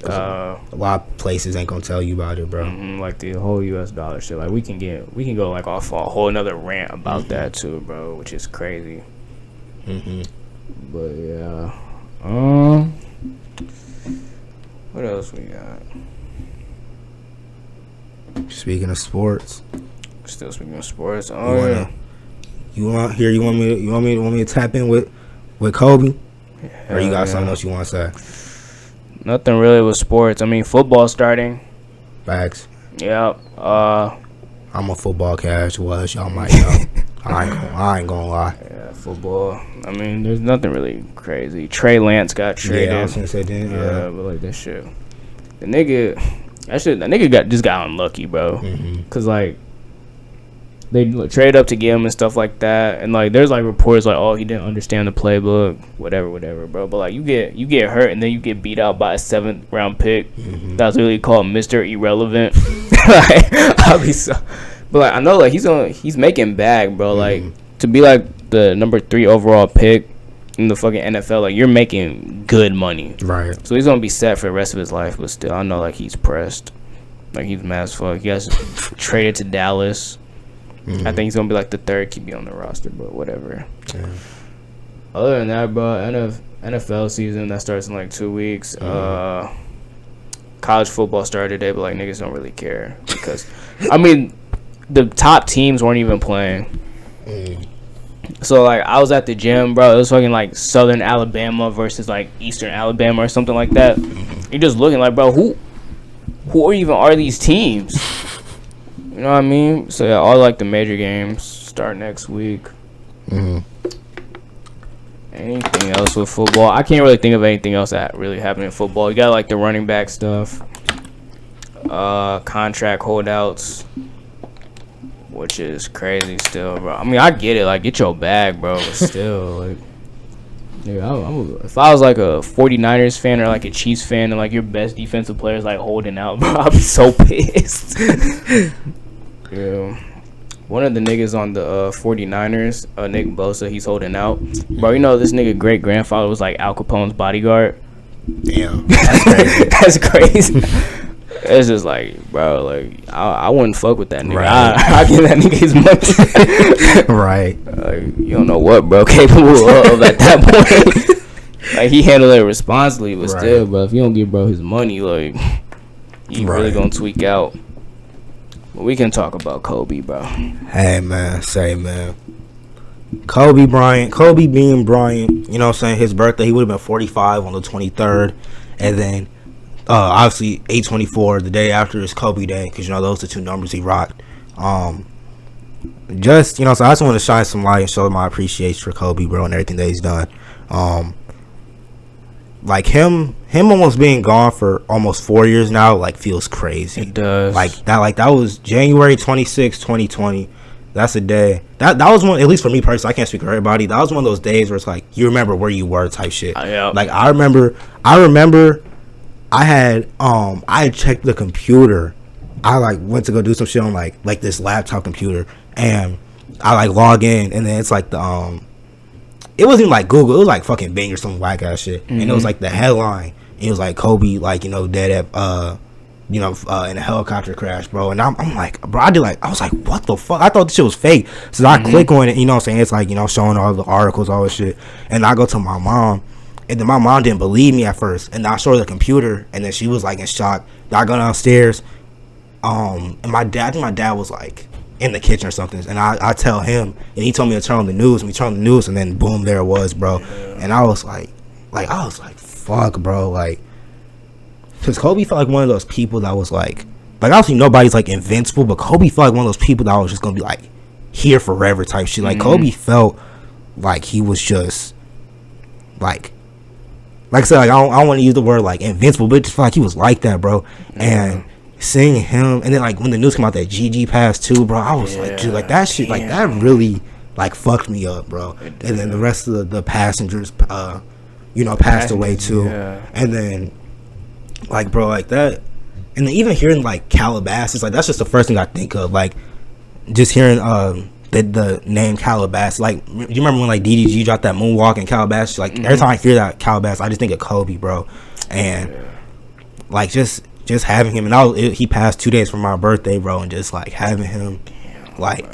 A lot of places ain't gonna tell you about it, bro. Like the whole U.S. dollar shit. Like we can go like off a whole another rant about that too, bro, which is crazy. But yeah, what else we got? Speaking of sports, still speaking of sports. You want me to tap in with Kobe, or you got something else you want to say? Nothing really with sports. I mean, football starting. Facts. Yep. I'm a football casual, as y'all might know. I ain't gonna lie. Yeah, football. I mean, there's nothing really crazy. Trey Lance got traded. Yeah, I was gonna say that. Yeah, but like that shit. That nigga got unlucky, bro. Cause like they trade up to get him and stuff like that, and like there's like reports like, oh, he didn't understand the playbook, whatever, bro. But like you get hurt and then you get beat out by a 7th round pick. That's really called Mr. Irrelevant. Like, I'll be so. But like I know like he's making bag, bro. Like to be like the number 3 overall pick in the fucking NFL, like you're making good money, right? So he's gonna be set for the rest of his life. But still, I know like he's pressed, like he's mad as fuck. He got traded to Dallas. I think he's gonna be like the 3rd QB on the roster, but whatever. Other than that, bro, NFL season that starts in like 2 weeks. College football started today, but like niggas don't really care because I mean the top teams weren't even playing. So like I was at the gym, bro. It was fucking like Southern Alabama versus like Eastern Alabama or something like that. You're just looking like, bro, who even are these teams? You know know what I mean? So yeah, all like the major games start next week. Anything else with football? I can't really think of anything else that really happened in football. You got like the running back stuff, contract holdouts, which is crazy still, bro. I mean, I get it, like get your bag, bro, but still, like, nigga, if I was like a 49ers fan or like a Chiefs fan and like your best defensive player is like holding out, bro, I'd be so pissed. Yeah. One of the niggas on the 49ers, Nick Bosa, he's holding out. Bro, you know this nigga great-grandfather was like Al Capone's bodyguard? Damn. That's crazy. That's crazy. It's just like, bro, like, I wouldn't fuck with that nigga. Right. I give that nigga his money. Right. You don't know what, bro, capable of at that point. Like, he handled it responsibly, but still, bro, if you don't give bro his money, like, he really gonna tweak out. But we can talk about Kobe, bro. Hey, man. Say, man. Kobe Bryant. Kobe being Bryant, you know what I'm saying? His birthday, he would have been 45 on the 23rd. And then, obviously, 8/24, the day after is Kobe Day. Because, you know, those are the two numbers he rocked. Just, you know, so I just want to shine some light and show my appreciation for Kobe, bro, and everything that he's done. Like him almost being gone for almost 4 years now, like, feels crazy. It does. Like that was January 26, 2020. That's a day. That was one, at least for me personally, I can't speak for everybody. That was one of those days where it's like you remember where you were type shit. Yeah. Like I remember I had checked the computer. I like went to go do some shit on like this laptop computer, and I like log in, and then it's like the it wasn't even like Google, it was like fucking Bing or some whack ass shit. And it was like the headline. It was like Kobe, like, you know, dead at in a helicopter crash, bro. And I'm like, bro, I was like, what the fuck? I thought this shit was fake. So I click on it, you know what I'm saying? It's like, you know, showing all the articles, all this shit. And I go to my mom, and then my mom didn't believe me at first. And I showed her the computer, and then she was like in shock. Then I go downstairs, and I think my dad was like in the kitchen or something, and I tell him, and he told me to turn on the news, and we turned on the news, and then boom, there it was, bro. And I was like fuck, bro, like, because Kobe felt like one of those people that was like obviously nobody's like invincible, but Kobe felt like one of those people that was just gonna be like here forever type shit. Like Kobe felt like he was just like I said, like I don't want to use the word like invincible, but it just felt like he was like that, bro. And seeing him, and then like when the news came out that Gigi passed too, bro, I was like, dude, like that shit, like that really like fucked me up, bro. And then the rest of the passengers, passed away too. And then like, bro, like that, and then even hearing like Calabasas, like that's just the first thing I think of, like just hearing the name Calabasas. Like, you remember when like DDG dropped that moonwalk in Calabasas? Like every time I hear that Calabasas, I just think of Kobe, bro. And like just having him, and he passed 2 days from my birthday, bro, and just like having him, like,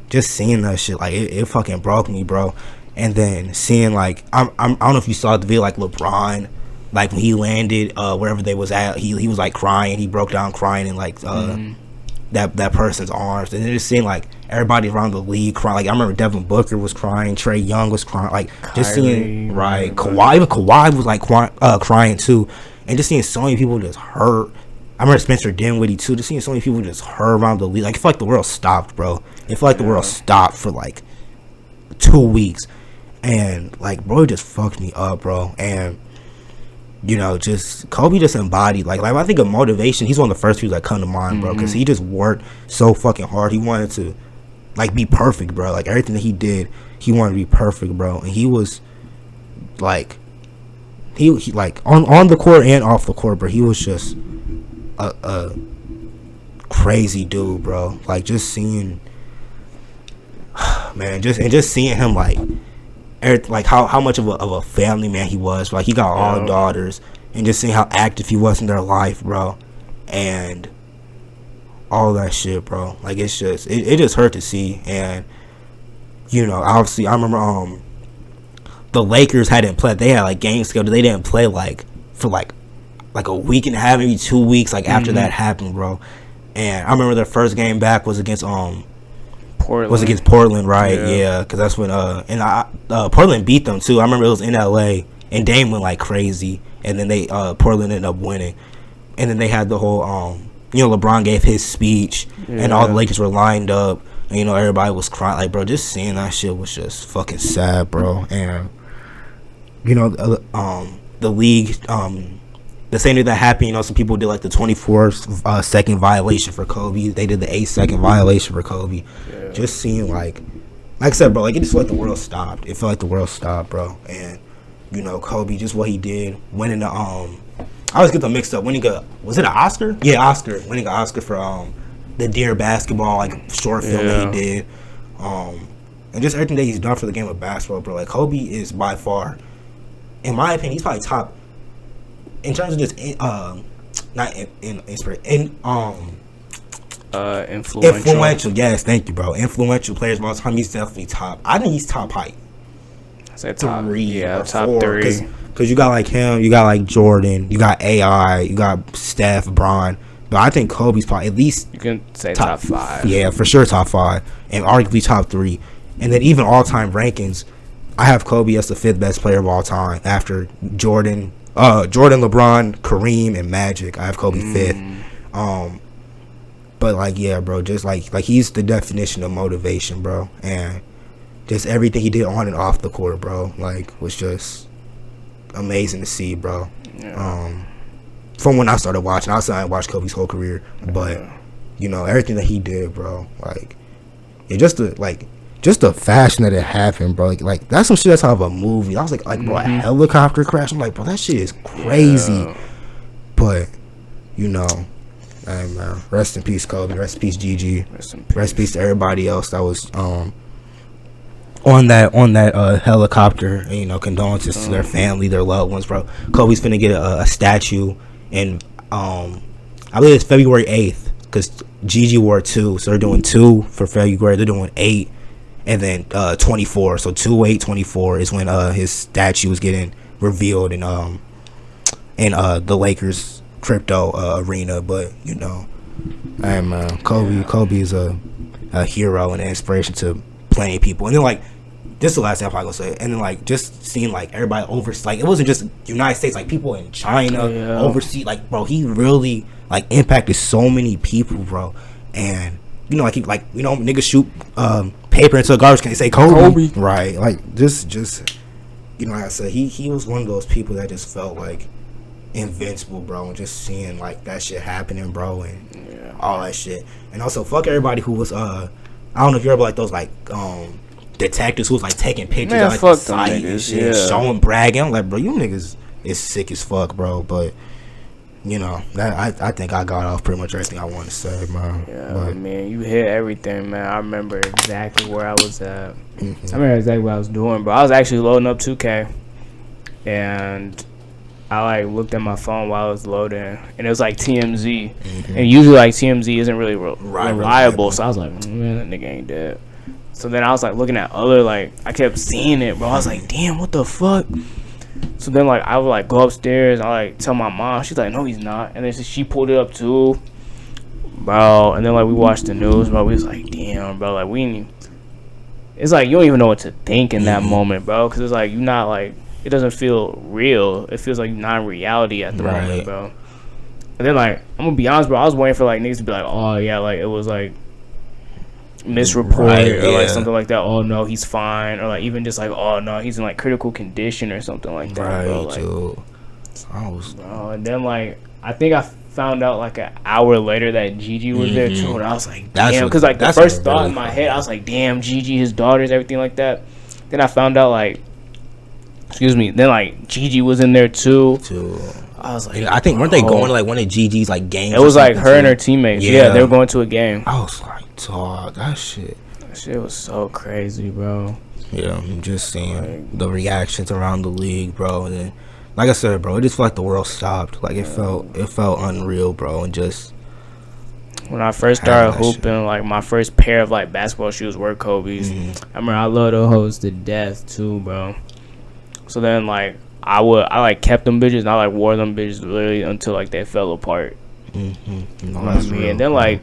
just seeing that shit, like it fucking broke me, bro. And then seeing like I don't know if you saw the video, like LeBron, like when he landed wherever they was at, he was like crying, he broke down crying in like that person's arms, and then just seeing like everybody around the league crying. Like I remember Devin Booker was crying, Trae Young was crying, like just seeing Kawhi was like crying too. And just seeing so many people just hurt. I remember Spencer Dinwiddie too. Just seeing so many people just hurt around the league. Like, I feel like the world stopped, bro. It felt like the world stopped for like 2 weeks. And like, bro, it just fucked me up, bro. And you know, just Kobe just embodied like I think of motivation. He's one of the first people that come to mind, bro, because he just worked so fucking hard. He wanted to like be perfect, bro. Like everything that he did, he wanted to be perfect, bro. And he was like. He like on the court and off the court, bro. He was just a crazy dude, bro. Like just seeing, man, just seeing him like how much of a family man he was. Like he got all daughters, and just seeing how active he was in their life, bro, and all that shit, bro. Like it's just it just hurt to see. And you know, obviously I remember the Lakers hadn't played. They had like games scheduled. They didn't play like for like a week and a half, maybe 2 weeks. Like after that happened, bro. And I remember their first game back was against Portland. Was against Portland, right? Yeah, because that's when Portland beat them too. I remember it was in LA, and Dame went like crazy, and then Portland ended up winning, and then they had the whole LeBron gave his speech, and all the Lakers were lined up, and everybody was crying. Like, bro, just seeing that shit was just fucking sad, bro. And the league, the same thing that happened. Some people did like the 24-second violation for Kobe. They did the 8-second violation for Kobe. Yeah. Just seeing like I said, bro, like it just felt like the world stopped. It felt like the world stopped, bro. And Kobe, just what he did, winning the I always get them mixed up. Winning was it an Oscar? Yeah, Oscar. Winning an Oscar for the Dear Basketball short film that he did, and just everything that he's done for the game of basketball, bro. Like Kobe is by far, in my opinion, he's probably top in terms of just influential. Yes, thank you, bro. Influential players of all time. He's definitely top. I think he's top height. I said top 3. Yeah, top 3. Because you got like him, you got like Jordan, you got AI, you got Steph, Bron. But I think Kobe's probably at least you can say top 5. Yeah, for sure top 5, and arguably top 3. And then even all-time rankings, I have Kobe as the 5th best player of all time after Jordan, LeBron, Kareem, and Magic. I have Kobe 5th. But like, yeah, bro, just like he's the definition of motivation, bro, and just everything he did on and off the court, bro, like was just amazing to see, bro. Yeah. From when I started watching, I didn't watch Kobe's whole career, but everything that he did, bro, like just the fashion that it happened, bro. Like that's some shit that's out of a movie. I was like, bro, a helicopter crash. I'm like, bro, that shit is crazy. Yeah. But hey, man, rest in peace, Kobe. Rest in peace, Gigi. Rest in peace to everybody else that was on that helicopter. And, condolences to their family, their loved ones, bro. Kobe's finna get a statue, and I believe it's February 8th because Gigi wore 2, so they're doing 2 for February. They're doing 8, and then 24. So 2/8/24 is when his statue is getting revealed in the Lakers crypto arena. But hey, man, Kobe is a hero and an inspiration to plenty of people. And then this is the last thing I'm probably gonna say. And then just seeing everybody overseas, it wasn't just United States, people in China overseas. Bro, he really impacted so many people, bro. And niggas shoot paper into a garbage can, say Kobe. Right? Just like I said, he was one of those people that just felt invincible, bro. And just seeing that shit happening, bro, and all that shit. And also fuck everybody who was I don't know if you're about those detectives who was taking pictures of the site and shit, showing, bragging. I'm like, bro, you niggas is sick as fuck, bro. But that I think I got off pretty much everything I wanted to say, man. Yeah, man, you hit everything, man. I remember exactly where I was at. I remember exactly what I was doing, bro. I was actually loading up 2K, and I looked at my phone while I was loading, and it was TMZ, and usually TMZ isn't really reliable. So I was like, man, that nigga ain't dead. So then I was looking at other I kept seeing it, bro. I was like, damn, what the fuck? So then I would go upstairs. I tell my mom. She's like, no, he's not. And then she pulled it up too, bro. And then we watched the news, bro. We was like, damn, bro. It's you don't even know what to think in that moment, bro. Because it's you not it doesn't feel real. It feels not reality at the moment, bro. And then I'm gonna be honest, bro. I was waiting for niggas to be oh yeah, it was misreported or something like that. Oh no, he's fine, or even just oh no, he's in critical condition or something like that, bro. Bro, and then I think I found out an hour later that Gigi was there too, and I was like, damn, because the first thought in my head, I was like, damn, Gigi, his daughters, everything like that. Then I found out then Gigi was in there too. I was I think weren't they going to one of Gigi's games? It was her and her teammates. Yeah, they were going to a game. I was dog, that shit was so crazy, bro. Yeah, I'm just seeing the reactions around the league, bro. And then, like I said, bro, it just felt like the world stopped. It felt unreal, bro. And just when I first started hooping, my first pair of basketball shoes were Kobe's. I remember I loved those hoes to death too, bro. So then I kept them bitches, and I wore them bitches literally until they fell apart. You know what I mean? And then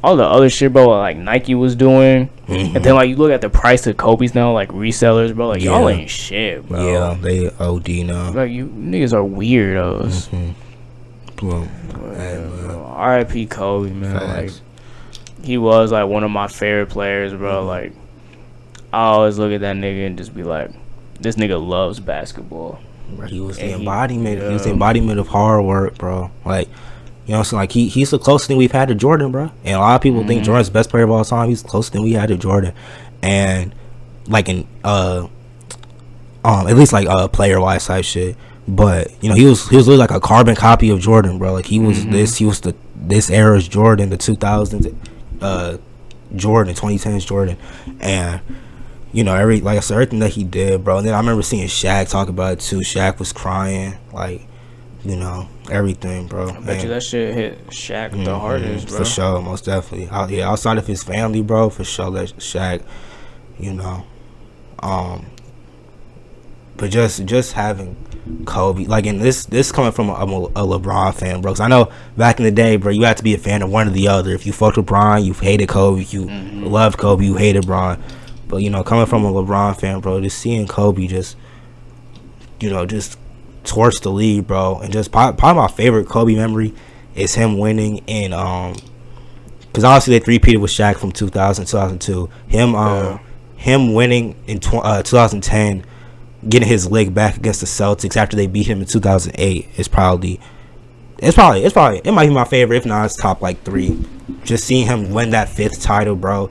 all the other shit, bro, Nike was doing, and then you look at the price of Kobe's now, resellers, bro, y'all ain't shit, bro. Yeah, they OD now. You niggas are weirdos. Plum. R.I.P. Kobe, man. Facts. Like, he was like one of my favorite players, bro. Like, I always look at that nigga and just be like, this nigga loves basketball. He was the embodiment. He was the embodiment of hard work, bro. Like, you know, so like he's the closest thing we've had to Jordan, bro. And a lot of people think Jordan's the best player of all time. He's the closest thing we had to Jordan, and like in at least like player wise type shit. But you know, he was really like a carbon copy of Jordan, bro. Like he was this era's Jordan, the 2000s Jordan, 2010s Jordan, and you know, like I said, everything that he did, bro. And then I remember seeing Shaq talk about it too. Shaq was crying, like, you know, everything, bro. I bet you that shit hit Shaq the hardest, bro. For sure, most definitely. Outside of his family, bro, for sure, that Shaq, you know, but just having Kobe, like, and this coming from a LeBron fan, bro. Cause I know back in the day, bro, you had to be a fan of one or the other. If you fucked with Bryant, you hated Kobe. If you loved Kobe, you hated Bron. But, you know, coming from a LeBron fan, bro, just seeing Kobe just, you know, just torch the league, bro. And just probably my favorite Kobe memory is him winning in, because obviously they three-peated with Shaq from 2000, 2002. Him winning in 2010, getting his leg back against the Celtics after they beat him in 2008 is probably, it might be my favorite, if not it's top, like, 3. Just seeing him win that 5th title, bro.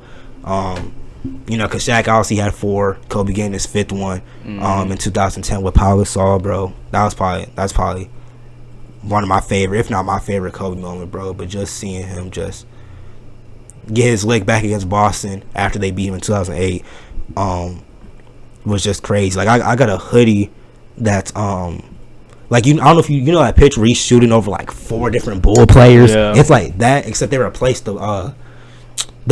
You know, because Shaq obviously had 4. Kobe getting his 5th one in 2010 with Pau Gasol, bro. That's probably one of my favorite, if not my favorite Kobe moment, bro. But just seeing him just get his leg back against Boston after they beat him in 2008 was just crazy. Like, I got a hoodie that's like, I don't know if you know that picture where he's shooting over like 4 different Bull players. Yeah. It's like that, except they replaced the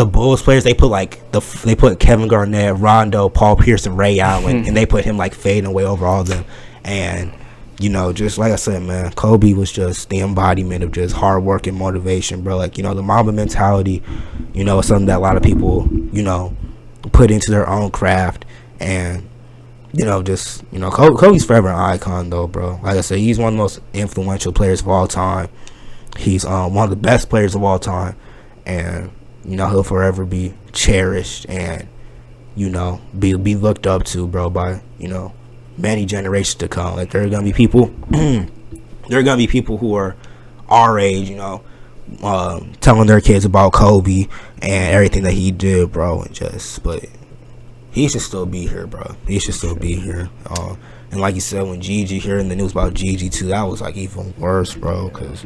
Bulls players. They put Kevin Garnett, Rondo, Paul Pierce, and Ray Allen, and they put him like fading away over all of them. And you know, just like I said, man, Kobe was just the embodiment of just hard work and motivation, bro. Like, you know, the Mamba mentality, you know, is something that a lot of people, you know, put into their own craft. And you know, just, you know, Kobe's forever an icon, though, bro. Like I said, he's one of the most influential players of all time. He's one of the best players of all time, and you know, he'll forever be cherished and, you know, be looked up to, bro, by, you know, many generations to come. Like, there are gonna be people who are our age, you know, telling their kids about Kobe and everything that he did, bro, but he should still be here, bro. He should still be here. And like you said, when Gigi, hearing the news about Gigi too, that was like even worse, bro, because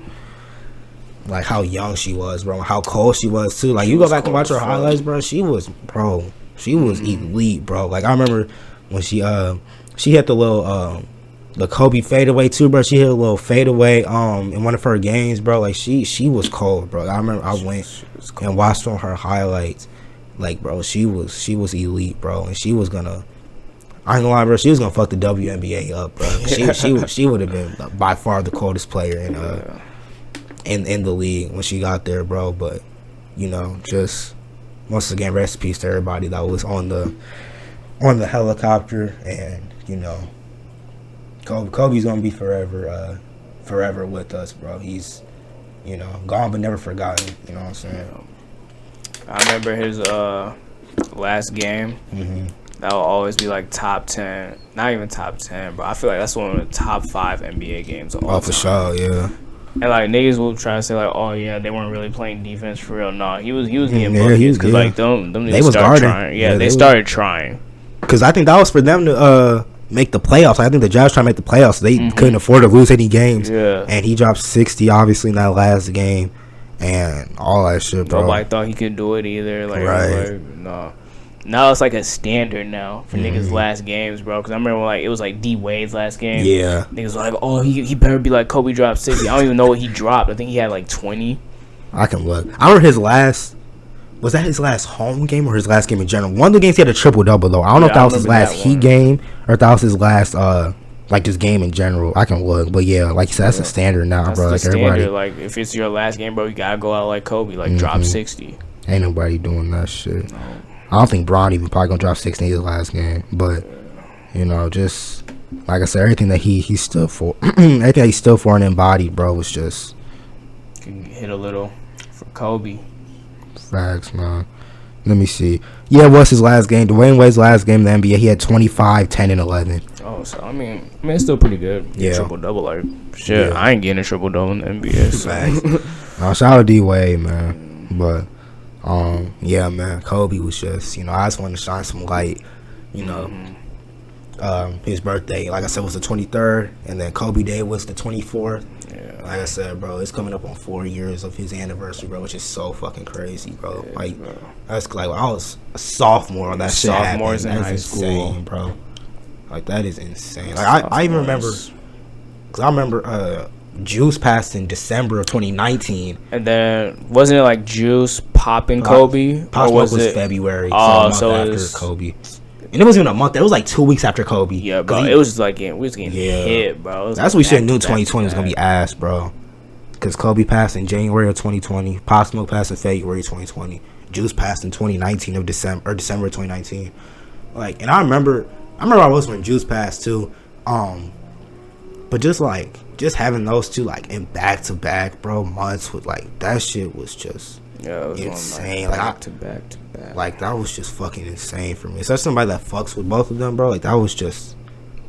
like how young she was, bro, how cold she was too. Like, you go back and watch her highlights, bro. She was elite, bro. Like, I remember when she hit the little the Kobe fadeaway too, bro. She hit a little fadeaway in one of her games, bro. Like, she was cold, bro. I remember I went and watched on her highlights. Like, bro, she was elite, bro, and she was gonna, I ain't gonna lie, bro, she was gonna fuck the WNBA up, bro. She would have been by far the coldest player in the league when she got there, bro. But, you know, just once again, rest in peace to everybody that was on the helicopter. And, you know, Kobe's gonna be forever with us, bro. He's, you know, gone but never forgotten. You know what I'm saying? I remember his last game. That will always be like top 10, not even top 10, bro. I feel like that's one of the top 5 NBA games of all time. For sure, yeah. And like, niggas will try to say like, oh yeah, they weren't really playing defense for real. No, he was getting buckets, because like them niggas started trying. Yeah, they started trying. Because I think that was for them to make the playoffs. I think the Jazz trying to make the playoffs. They couldn't afford to lose any games. Yeah. And he dropped 60 obviously in that last game and all that shit, bro. Nobody thought he could do it either. Like, right. Like, no. Now it's like a standard now for niggas' last games, bro. Because I remember when, like, it was like D Wade's last game. Yeah. Niggas were like, oh, he better be like Kobe dropped 60. I don't even know what he dropped. I think he had like 20. I can look. I remember his last. Was that his last home game or his last game in general? One of the games he had a triple double though. I don't know if that was his last Heat game or if that was his last like just game in general. I can look, but yeah, like you said, that's a standard now, that's bro. Like standard. Everybody, like if it's your last game, bro, you gotta go out like Kobe, like drop 60. Ain't nobody doing that shit. No. I don't think Bron even probably gonna drop 60 in his last game, but you know, just like I said, everything that he stood for, everything that he stood for and embodied, bro, was just Can hit a little for Kobe. Facts, man. Let me see. Yeah, what's his last game? Dwayne Wade's last game in the NBA, he had 25, 10, and 11. Oh, so I mean, it's still pretty good. Yeah. Triple double, like shit. Yeah. I ain't getting a triple double in the NBA. So. Facts. No, shout out to D Wade, man. But yeah, man. Kobe was just, I just wanted to shine some light. His birthday, like I said, was the 23rd, and then Kobe Day was the 24th. Yeah. Like I said, bro, it's coming up on 4 years of his anniversary, bro, which is so fucking crazy, bro. Yeah, like, bro. That's like I was a sophomore. That shit happened. Sophomores in high school, school, bro. Like that is insane. Like I even remember, cause I remember Juice passed in December of 2019, and then wasn't it like Juice popping Kobe? Pop Smoke was February. So it was after Kobe. And it wasn't even a month. It was like 2 weeks after Kobe. Yeah, bro. It was like we was getting hit, bro. That's what we should have knew 2020 was going to be ass, bro. Because Kobe passed in January of 2020. Pop Smoke passed in February 2020. Juice passed in 2019 of December of 2019. Like, and I remember I was when Juice passed too. But just having those two like in back to back, bro, months with like that shit was just it was insane. Back to back. Like that was just fucking insane for me. Especially somebody that fucks with both of them, bro. Like that was just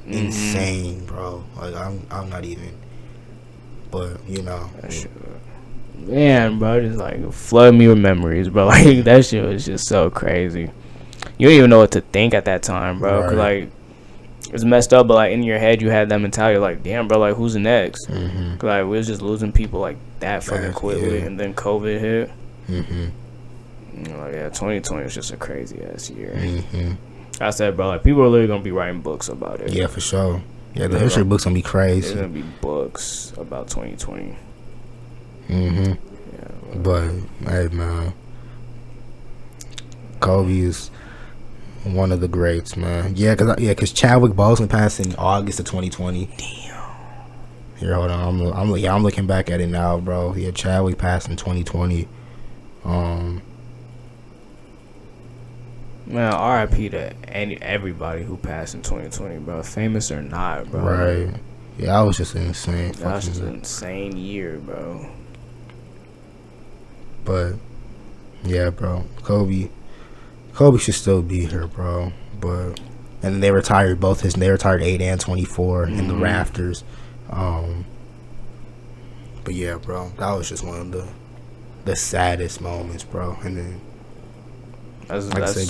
insane, bro. Like I'm not even. But that shit, man, bro, just like flood me with memories, bro. Like that shit was just so crazy. You don't even know what to think at that time, bro. Right. Cause like it's messed up, but like in your head you had that mentality, like damn, bro, like who's next? Cause like we was just losing people like that fucking quickly, and then COVID hit. Like 2020 was just a crazy ass year. I said, bro, like people are literally gonna be writing books about it. Yeah, for sure. Yeah, the history books gonna be crazy. There's gonna be books about 2020. Yeah, but hey, man, Kobe is one of the greats, man. Cause Chadwick Boseman passed in August of 2020. Damn. Here, hold on. I'm looking back at it now, bro. Yeah, Chadwick passed in 2020. Man, RIP to everybody who passed in 2020, bro. Famous or not, bro. Right. Yeah, that was just insane. That was just an insane year, bro. But yeah, bro. Kobe should still be here, bro. But and they retired they retired 8 and 24 in the rafters. But yeah, bro. That was just one of the saddest moments, bro. And then like I said,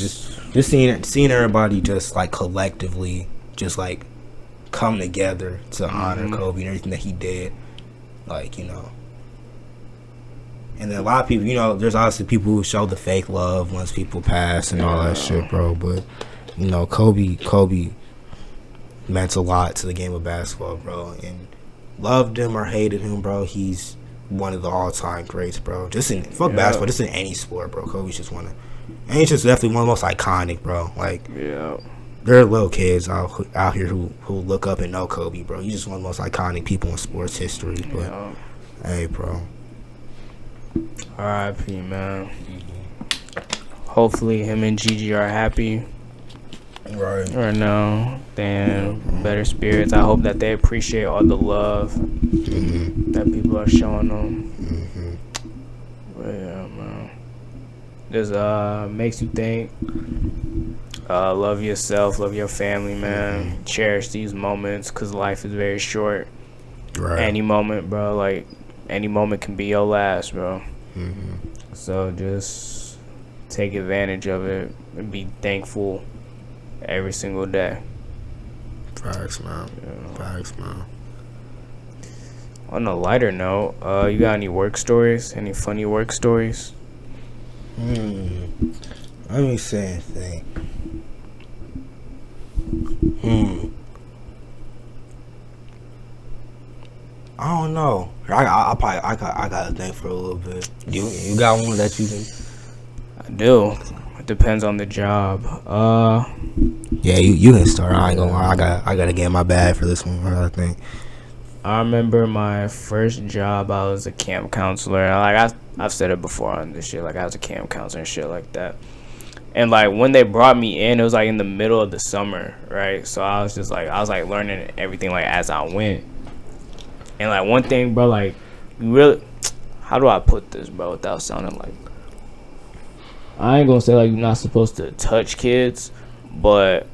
just seeing everybody just like collectively just like come together to honor Kobe and everything that he did, like and then a lot of people, there's obviously people who show the fake love once people pass and all that shit, bro. But Kobe meant a lot to the game of basketball, bro, and loved him or hated him, bro. He's one of the all-time greats, bro. Just in basketball, just in any sport, bro. Kobe's just and he's just definitely one of the most iconic, bro. Like, there are little kids out here who look up and know Kobe, bro. He's just one of the most iconic people in sports history. But hey, bro. R.I.P., man. Hopefully him and Gigi are happy. Right now. Damn, better spirits. I hope that they appreciate all the love that people are showing them. But yeah, man. Just makes you think. Love yourself, love your family, man. Cherish these moments, because life is very short. Right. Any moment, bro, like any moment can be your last, bro. So just take advantage of it and be thankful every single day. Facts, man. Facts, man. On a lighter note, you got any work stories? Any funny work stories? Let me say anything. I don't know. I gotta think for a little bit. You got one that you think? I do. It depends on the job. Yeah, you can start. I ain't gonna lie. I gotta get in my bag for this one. I think. I remember my first job. I was a camp counselor. Like I've said it before on this shit. Like I was a camp counselor and shit like that. And like when they brought me in, it was like in the middle of the summer, right? So I was learning everything like as I went. And like one thing, bro, like you really, how do I put this, bro, without sounding like, I ain't gonna say like you're not supposed to touch kids, but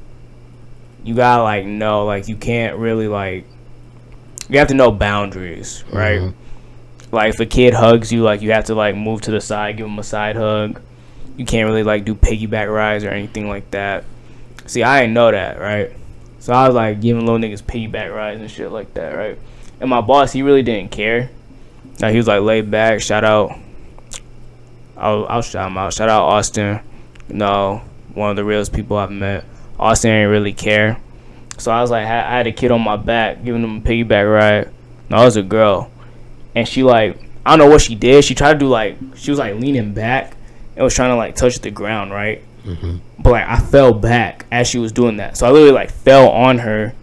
you gotta like know, like you can't really like, you have to know boundaries, right? Mm-hmm. Like if a kid hugs you, like you have to like move to the side, give them a side hug. You can't really like do piggyback rides or anything like that. See, I didn't know that, right? So I was like giving little niggas piggyback rides and shit like that, right? And my boss, he really didn't care. Like he was like laid back. Shout out, I'll shout him out. Shout out Austin. You know, one of the realest people I've met. Austin didn't really care. So I was like, I had a kid on my back giving him a piggyback ride. No, it was a girl, and she like, I don't know what she did. She tried to do like, she was like leaning back and was trying to like touch the ground, right? Mm-hmm. But like I fell back as she was doing that, so I literally like fell on her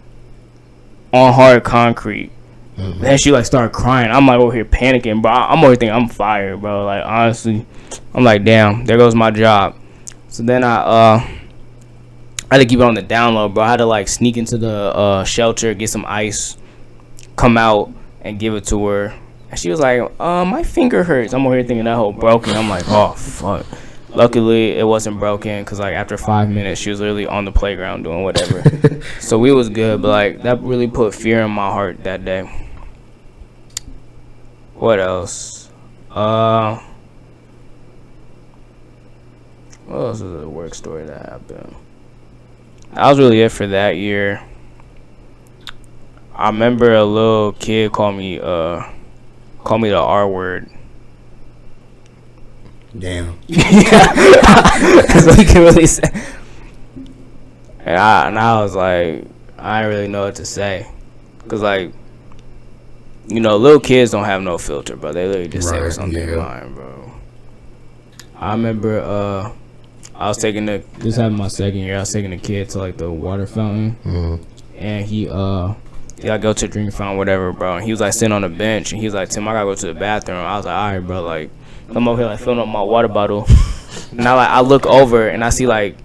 on hard concrete. Mm-hmm. Then she like started crying. I'm like over here panicking, bro. I'm over here thinking I'm fired, bro. Like honestly, I'm like, damn, there goes my job. So then I had to keep it on the down low, bro. I had to like sneak into the shelter, get some ice, come out and give it to her. And she was like, my finger hurts. I'm over here thinking that whole broken. I'm like, oh fuck. Luckily, it wasn't broken because, like, after 5 minutes, she was literally on the playground doing whatever. So we was good, but, like, that really put fear in my heart that day. What else? What else is a work story that happened? That was really it for that year. I remember a little kid called me the R word. Damn. That's what you can really say. And I was like, I didn't really know what to say. Because, like, you know, little kids don't have no filter, bro. They literally just say what's on their mind, bro. I remember, I was taking this happened my second year. I was taking the kid to, like, the water fountain. Mm-hmm. And he like, go to the drink fountain, whatever, bro. And he was, like, sitting on the bench. And he was like, Tim, I gotta go to the bathroom. I was like, all right, bro, like, I'm over here like filling up my water bottle, and I look over and I see like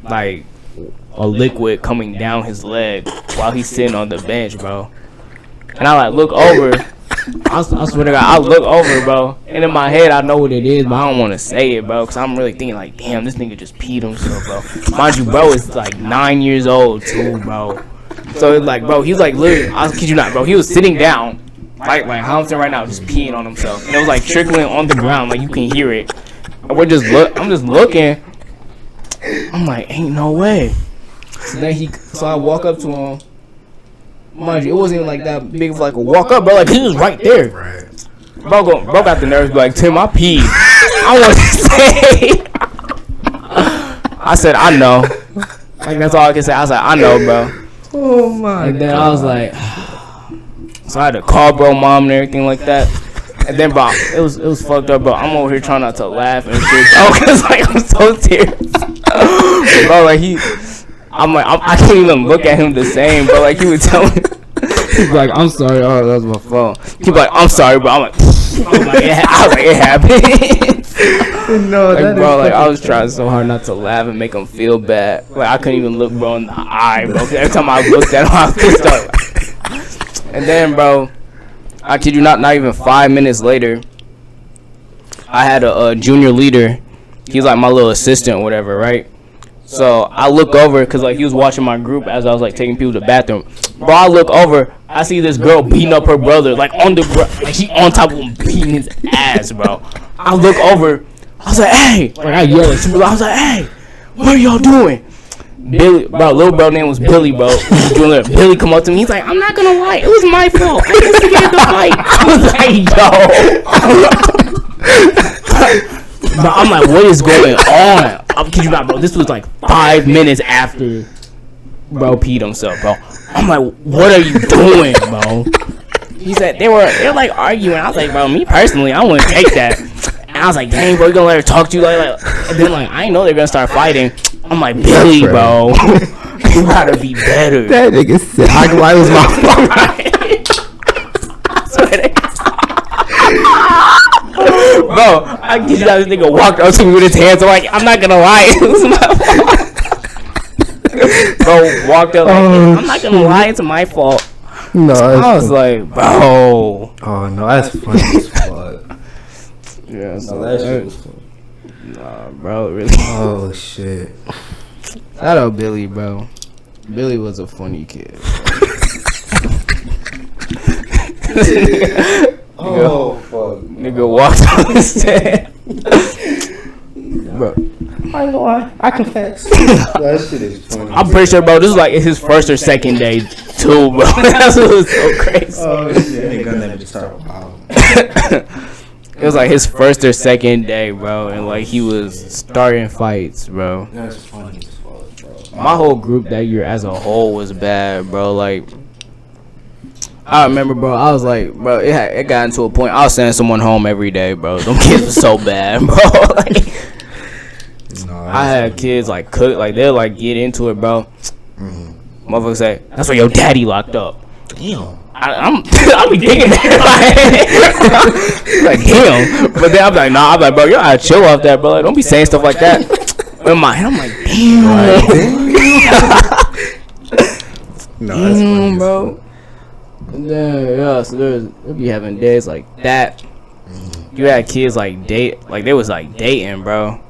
a liquid coming down his leg while he's sitting on the bench, bro. And I like look over. I swear to God, I look over, bro. And in my head, I know what it is, but I don't want to say it, bro, because I'm really thinking like, damn, this nigga just peed himself, bro. Mind you, bro, is like 9 years old too, bro. So it's like, bro, he's like literally, I kid you not, bro. He was sitting down. Like how I'm sitting right now, just peeing on himself, and it was like trickling on the ground, like you can hear it. And I'm just looking. I'm like, ain't no way. So then so I walk up to him. Mind you, it wasn't even like that big of like a walk up, bro. Like he was right there. Bro got the nerves, be like, Tim, I peed. I want to say. I said, I know. Like that's all I can say. I was like, I know, bro. Oh my. And then God. I was like. So I had to call bro mom and everything like that. And then bro, it was fucked up, bro. I'm over here trying not to laugh and shit, bro, cause like I'm so serious. Bro, like I can't even look at him the same, bro. Like he would tell me, he's like, I'm sorry, oh that was my phone. He'd be like, I'm sorry, bro. I'm like it happened. No, like bro, like I was trying so hard not to laugh and make him feel bad. Like I couldn't even look bro in the eye, bro. Every time I looked at him, I was pissed off. And then, bro, I kid you not even 5 minutes later, I had a junior leader. He's like my little assistant or whatever, right? So I look over, because like he was watching my group as I was like taking people to the bathroom. Bro, I look over, I see this girl beating up her brother, like on the like she on top of him beating his ass, bro. I look over, I was like, hey! Like I yelled at him, I was like, hey! What are y'all doing? Billy, bro, little bro name was Billy, bro. Billy come up to me, he's like, I'm not gonna lie, it was my fault. I instigated the fight. I was like, yo. Bro, I'm like, what is going on? I'm kidding you not, bro. This was like 5 minutes after bro peed himself, bro. I'm like, what are you doing, bro? He said they're like arguing. I was like, bro, me personally, I wouldn't take that. And I was like, dang, bro, you gonna let her talk to you like and then like I didn't know they're gonna start fighting. I'm like, Billy, bro, you gotta be better. That nigga said, I was my fault. Bro, I get you that nigga walked up to me with his hands. I'm like, I'm not gonna lie, it was my fault. Bro walked up like, I'm not gonna lie, it's my fault. No, I was like, bro. Oh no, that's funny as fuck. Yeah, so that shit was cool. Nah, bro, really. Oh shit. Shout out Billy, bro. Billy was a funny kid. Oh fuck. Nigga walked on the set. Bro, I know I confess. That shit is funny. I'm pretty sure, bro, this is like his first or second day too, bro. That's what was so crazy. Oh shit. Nigga just start wow. It was like his first or second day, bro, and like he was starting fights, bro. That's funny as fuck, bro. My whole group that year as a whole was bad, bro. Like, I remember, bro, I was like, bro, it got into a point. I was sending someone home every day, bro. Them kids were so bad, bro. Like, I had kids like cook, like they'll like get into it, bro. Motherfuckers say, that's where your daddy locked up. Damn. I'll be thinking that, like damn. But then I'm like, nah. I'm like, bro, you gotta chill off that, bro. Like, don't be saying stuff like that. In my head, I'm like, damn. No, that's funny, bro. And then yeah, so they'll be having days like that. You had kids like they was like dating, bro.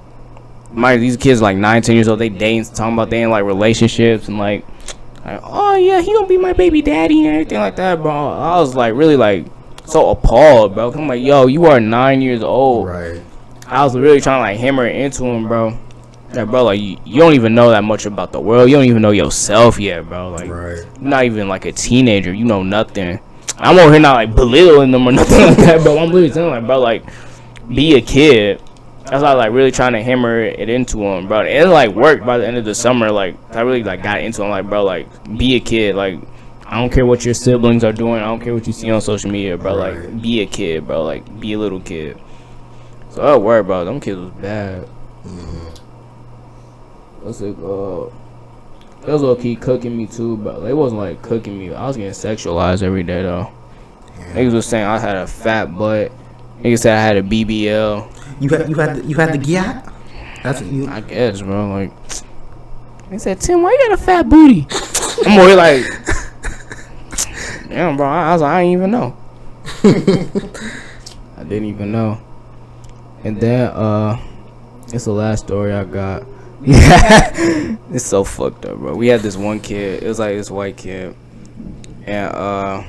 These kids like 9-10 years old, they dating, talking about they in like relationships and like, oh yeah, he gonna be my baby daddy and everything like that, bro. I was like really like so appalled, bro. I'm like, yo, you are 9 years old. Right. I was really trying to like hammer it into him, bro. Like, bro, like you don't even know that much about the world. You don't even know yourself yet, bro. Like, right. You're not even like a teenager. You know nothing. I'm over here not like belittling them or nothing like that, bro. I'm literally saying like, bro, like be a kid. That's why I like really trying to hammer it into him, bro. And it like worked by the end of the summer. Like I really like got into him, like, bro, like be a kid. Like I don't care what your siblings are doing. I don't care what you see on social media, bro. Right. Like be a kid, bro. Like be a little kid. So it worked, bro. Them kids was bad. What's it called? They was low key cooking me too, but they wasn't like cooking me. I was getting sexualized every day though. Niggas was saying I had a fat butt. Niggas said I had a BBL. You had the gyat? That's what you. I guess, bro. Like, they said, Tim, why you got a fat booty? I'm more like, damn, bro. I was like, I didn't even know. I didn't even know. And then, it's the last story I got. It's so fucked up, bro. We had this one kid. It was like this white kid, and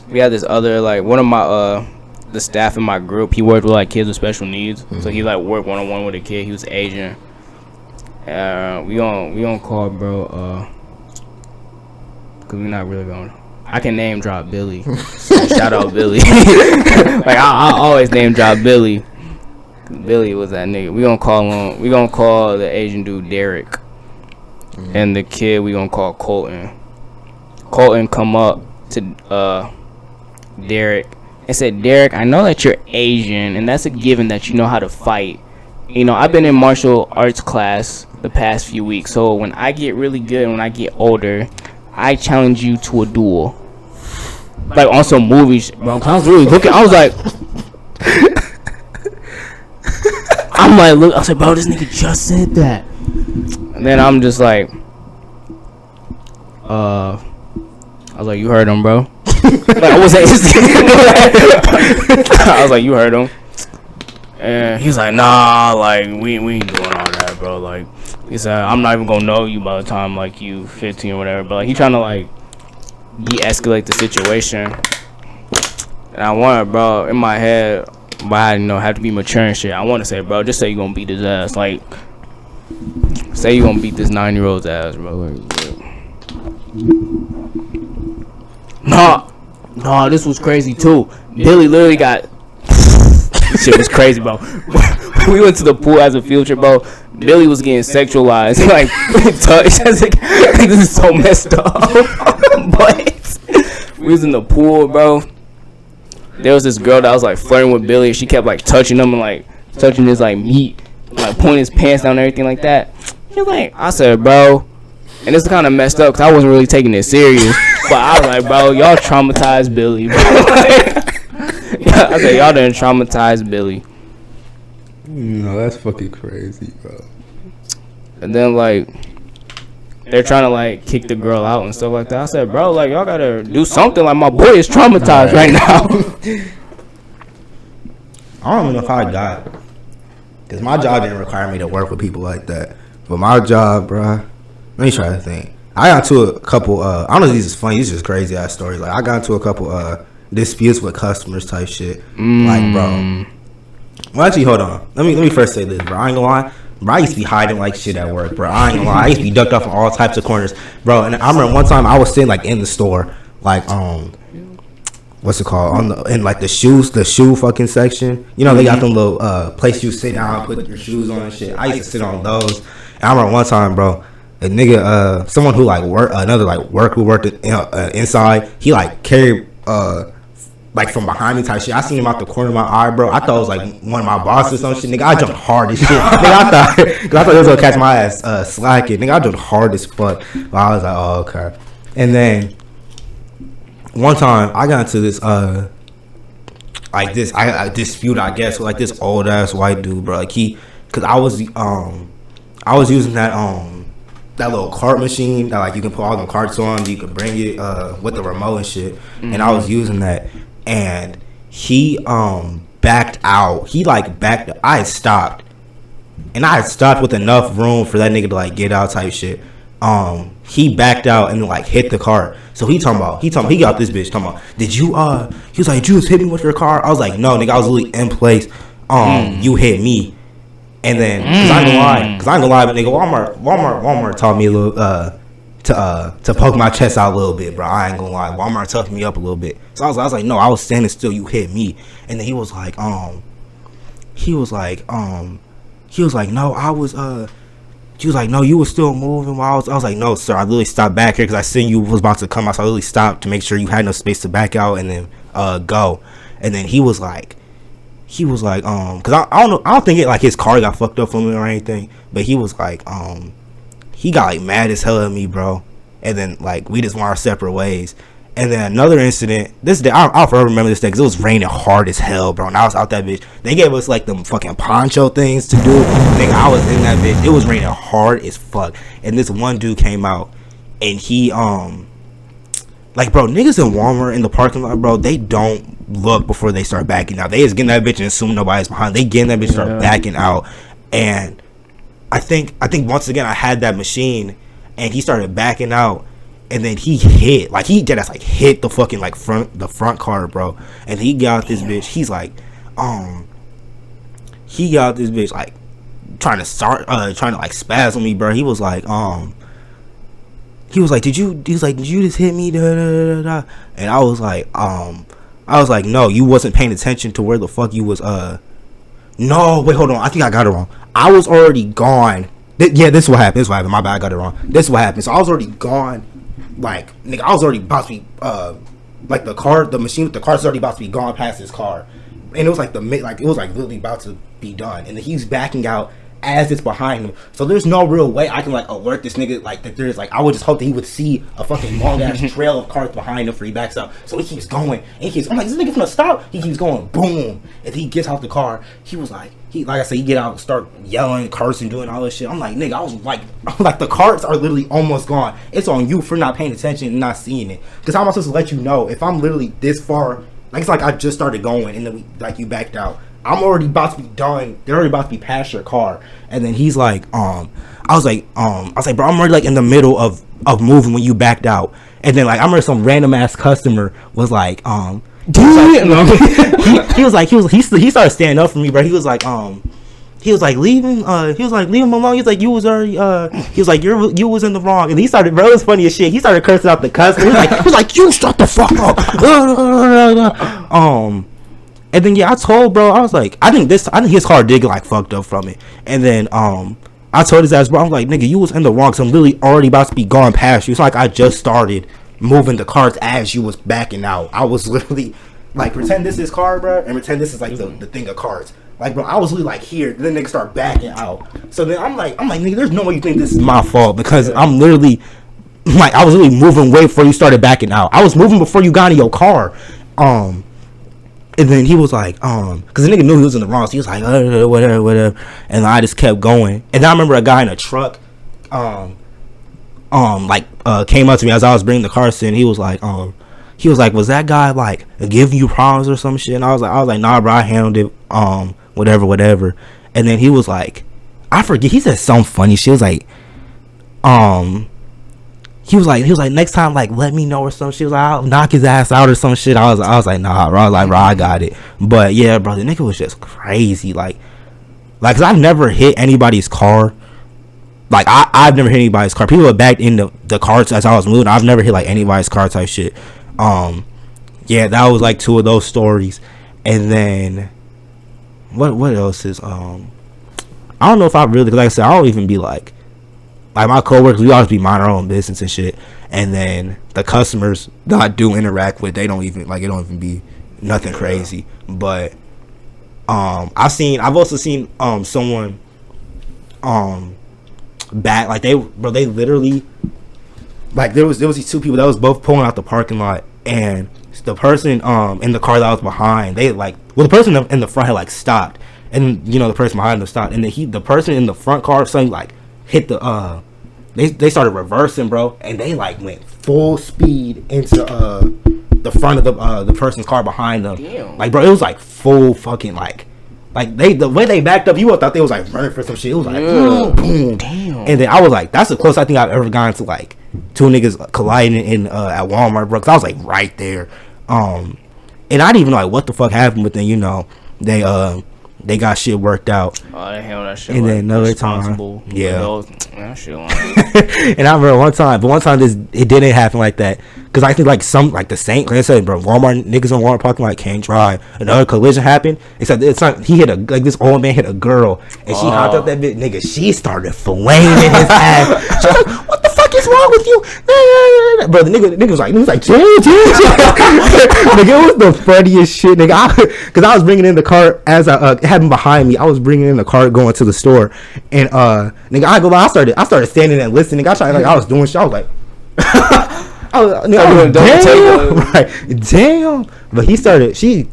we had this other like one of my the staff in my group. He worked with like kids with special needs, so he like worked one-on-one with a kid. He was Asian. We gonna call bro cause we're not really gonna. I can name drop Billy. So shout out Billy. Like I always name drop Billy. Billy was that nigga. We gonna call him. We gonna call the Asian dude Derek, and the kid we gonna call Colton. Colton come up to Derek and said, Derek, I know that you're Asian, and that's a given that you know how to fight. You know, I've been in martial arts class the past few weeks, so when I get really good, when I get older, I challenge you to a duel. Like on some movies, bro. I was really looking. I was like. I'm like, look, I was like, bro, this nigga just said that. And then I'm just like, I was like, you heard him, bro. Like, I was like, you heard him. And he's like, nah, like, we ain't doing all that, bro. Like, he said, I'm not even gonna know you by the time, like, you 15 or whatever. But, like, he trying to, like, de-escalate the situation. And I wanted, bro, in my head, but I didn't know, have to be mature and shit. I want to say, bro, just say you gonna beat his ass. Like, say you gonna beat this 9-year-old's ass, bro. Like, nah, this was crazy too. Billy literally got. This shit was crazy, bro. We went to the pool as a field trip, bro. Billy was getting sexualized, like touched. Like, this is so messed up. But we was in the pool, bro. There was this girl that was like flirting with Billy. She kept like touching him and like touching his like meat, like pulling his pants down and everything like that. She was like, I said, bro, and this is kind of messed up because I wasn't really taking it serious. But I was like, bro, y'all traumatized Billy, bro. I said, y'all done traumatized Billy. No, that's fucking crazy, bro. And then like they're trying to like kick the girl out and stuff like that. I said, bro, like y'all gotta do something. Like my boy is traumatized right now. I don't even know if I got, because my job didn't require me to work with people like that. But my job, bruh, let me try to think. I got into a couple, I don't know if these is funny, these is just crazy ass stories. Like, I got into a couple disputes with customers type shit. Like, bro. Well, actually, hold on. Let me first say this, bro. I ain't gonna lie. Bro, I used to be hiding like shit at work, bro. I ain't gonna lie. I used to be ducked off in all types of corners, bro. And I remember one time I was sitting like in the store, like what's it called? In like the shoe fucking section. You know, they got them little place you sit down, put your shoes on and shit. I used to sit on those. And I remember one time, bro, a nigga, someone who like worker who worked inside, he like carried like from behind me type shit. I seen him out the corner of my eye, bro. I thought it was like one of my bosses or some shit. Nigga, I jumped hard as shit. Nigga, I thought he was gonna catch my ass slacking. Nigga, I jumped hard as fuck. But I was like, oh, okay. And then one time I got into this like this I dispute, I guess, with like this old ass white dude, bro. Like cause I was using that little cart machine that like you can put all the carts on, you can bring it with the remote and shit. And I was using that. And he backed out. He like backed. I had stopped, and I had stopped with enough room for that nigga to like get out type shit. He backed out and like hit the car. So he got this bitch talking about, did you he was like, did you just hit me with your car? I was like, no, nigga, I was literally in place. You hit me. And then cause I ain't gonna lie, but nigga, Walmart taught me a little to poke my chest out a little bit, bro. I ain't gonna lie. Walmart toughed me up a little bit. So I was like, no, I was standing still, you hit me. And then he was like, no, I was he was like, no, you was still moving while I was like, no, sir, I literally stopped back here because I seen you was about to come out, so I literally stopped to make sure you had enough space to back out and then go. And then he was like, cause I don't think it like his car got fucked up from him or anything, but he was like, he got like mad as hell at me, bro. And then like we just went our separate ways. And then another incident, this day I'll forever remember this day because it was raining hard as hell, bro. And I was out that bitch. They gave us like them fucking poncho things to do. Nigga, I was in that bitch. It was raining hard as fuck. And this one dude came out and he like, bro, niggas in Walmart in the parking lot, bro, they don't look before they start backing out. They just get in that bitch and assume nobody's behind. They get in that bitch and start backing out. And I think once again I had that machine and he started backing out. And then he hit the fucking like front car, bro. And he got this bitch. He's like, he got this bitch like trying to like spaz on me, bro. He was like, did you just hit me? Da, da, da, da. And I was like, no, you wasn't paying attention to where the fuck you was. No, wait, hold on. I think I got it wrong. I was already gone. This is what happened. My bad, I got it wrong. This is what happened. So I was already gone. Like, nigga, I was already about to be, like the machine with the car's already about to be gone past his car. And it was like it was like literally about to be done. And then he's backing out as it's behind him. So there's no real way I can like alert this nigga like that there's like, I would just hope that he would see a fucking long ass trail of cars behind him for he backs out. So he keeps going. And I'm like, is this nigga gonna stop? He keeps going, boom. And he gets out the car. He was like, like I said, he get out and start yelling, cursing, doing all this shit. I'm like, nigga, I'm like, the carts are literally almost gone. It's on you for not paying attention and not seeing it. Because how am I supposed to let you know if I'm literally this far? Like, it's like I just started going and then you backed out. I'm already about to be done. They're already about to be past your car. And then he's like, I was like, bro, I'm already like in the middle of moving when you backed out. And then like I remember some random ass customer was like, he started standing up for me, bro. He was like, leave him alone. He's like, you was already, he was like, you was in the wrong. And he started, bro, it was funny as shit. He started cursing out the customer. He was like, you shut the fuck up. And then I told bro, I was like, I think his car did get like fucked up from it. And then I told his ass, bro, I'm like, nigga, you was in the wrong. So I'm literally already about to be gone past you. It's like I just started moving the carts as you was backing out. I was literally like, pretend this is car, bro, and pretend this is like the thing of carts. Like, bro, I was literally like here, then niggas start backing out. So then I'm like, nigga, there's no way you think this is my fault because I'm literally like, I was literally moving way before you started backing out. I was moving before you got in your car. And then he was like, because the nigga knew he was in the wrong, so he was like, whatever. And I just kept going. And I remember a guy in a truck, came up to me as I was bringing the cars in. He was like, he was like, was that guy like giving you problems or some shit? And I was like, nah, bro, I handled it, whatever. And then he was like, I forget, he said some funny shit. He was like, he was like, next time, like, let me know or some shit. He was like, I'll knock his ass out or some shit. I was like, nah, bro. I was like, bro, I got it. But yeah, bro, the nigga was just crazy. Like, cause I've never hit anybody's car. Like, I've never hit anybody's car. People were backed in the cars as I was moving. I've never hit like anybody's car type shit. Yeah, that was like 2 of those stories. And then what else is I don't know if I really, cause like I said, I don't even be like my coworkers, we always be minding our own business and shit. And then the customers that I do interact with, they don't even be nothing crazy. But I've also seen someone back, like they literally, like there was these 2 people that was both pulling out the parking lot, and the person in the car that was behind, they like, well, the person in the front had like stopped, and you know the person behind them stopped, and the person in the front car suddenly like hit the they started reversing, bro, and they like went full speed into the front of the person's car behind them. Damn. Like, bro, it was like full fucking like the way they backed up, you would thought they was like running for some shit. It was like boom, boom. Damn. And then I was like, that's the closest I think I've ever gotten to like 2 niggas colliding in at Walmart, bro. Cause I was like right there. And I didn't even know like what the fuck happened, but then you know they got shit worked out. Oh, they handled that shit. And like then another time, yeah. That shit like And I remember one time it didn't happen like that. Cause I think like the same, like I said, bro, Walmart niggas in Walmart parking lot can't drive. Another collision happened. Except it's not, he hit this old man hit a girl, and she hopped up that bitch, nigga. She started flaming his ass. She's like, what the fuck is wrong with you? Bro, the nigga was like, chill. Nigga, it was the funniest shit, nigga. Cause I was bringing in the cart as it happened behind me. I was bringing in the cart going to the store, and nigga, I started standing there and listening. I tried, like, I was doing shit. I was like, damn, right, damn. But she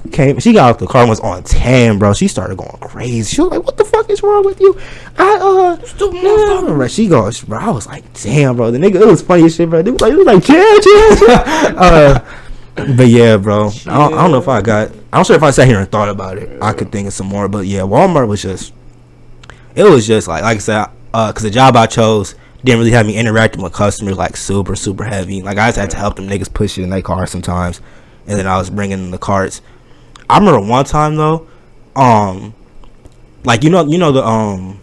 got out the car and was on 10, bro. She started going crazy. She was like, what the fuck is wrong with you? Right, she goes, bro. I was like, damn, bro. The nigga, it was funny as shit, bro. It was like, chill. But yeah, bro. I don't know if I'm sure if I sat here and thought about it, I could think of some more. But yeah, Walmart was just like I said, cause the job I chose didn't really have me interacting with customers like super heavy. Like I just had to help them niggas push it in their car sometimes, and then I was bringing in the carts. I remember one time though, like you know the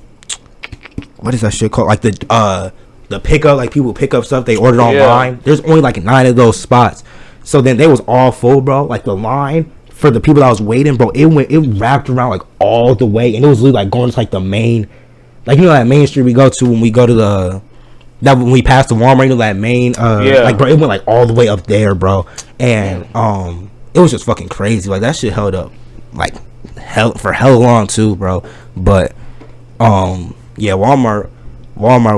what is that shit called? Like the pickup, like people pick up stuff they ordered online. Yeah. There's only like 9 of those spots, so then they was all full, bro. Like the line for the people that was waiting, bro, it wrapped around like all the way, and it was really like going to like the main. Like, you know that main street we go to when we go to when we pass the Walmart, you know that main, like, bro, it went, like, all the way up there, bro. And, it was just fucking crazy. Like, that shit held up, like, for hell long, too, bro. But, yeah, Walmart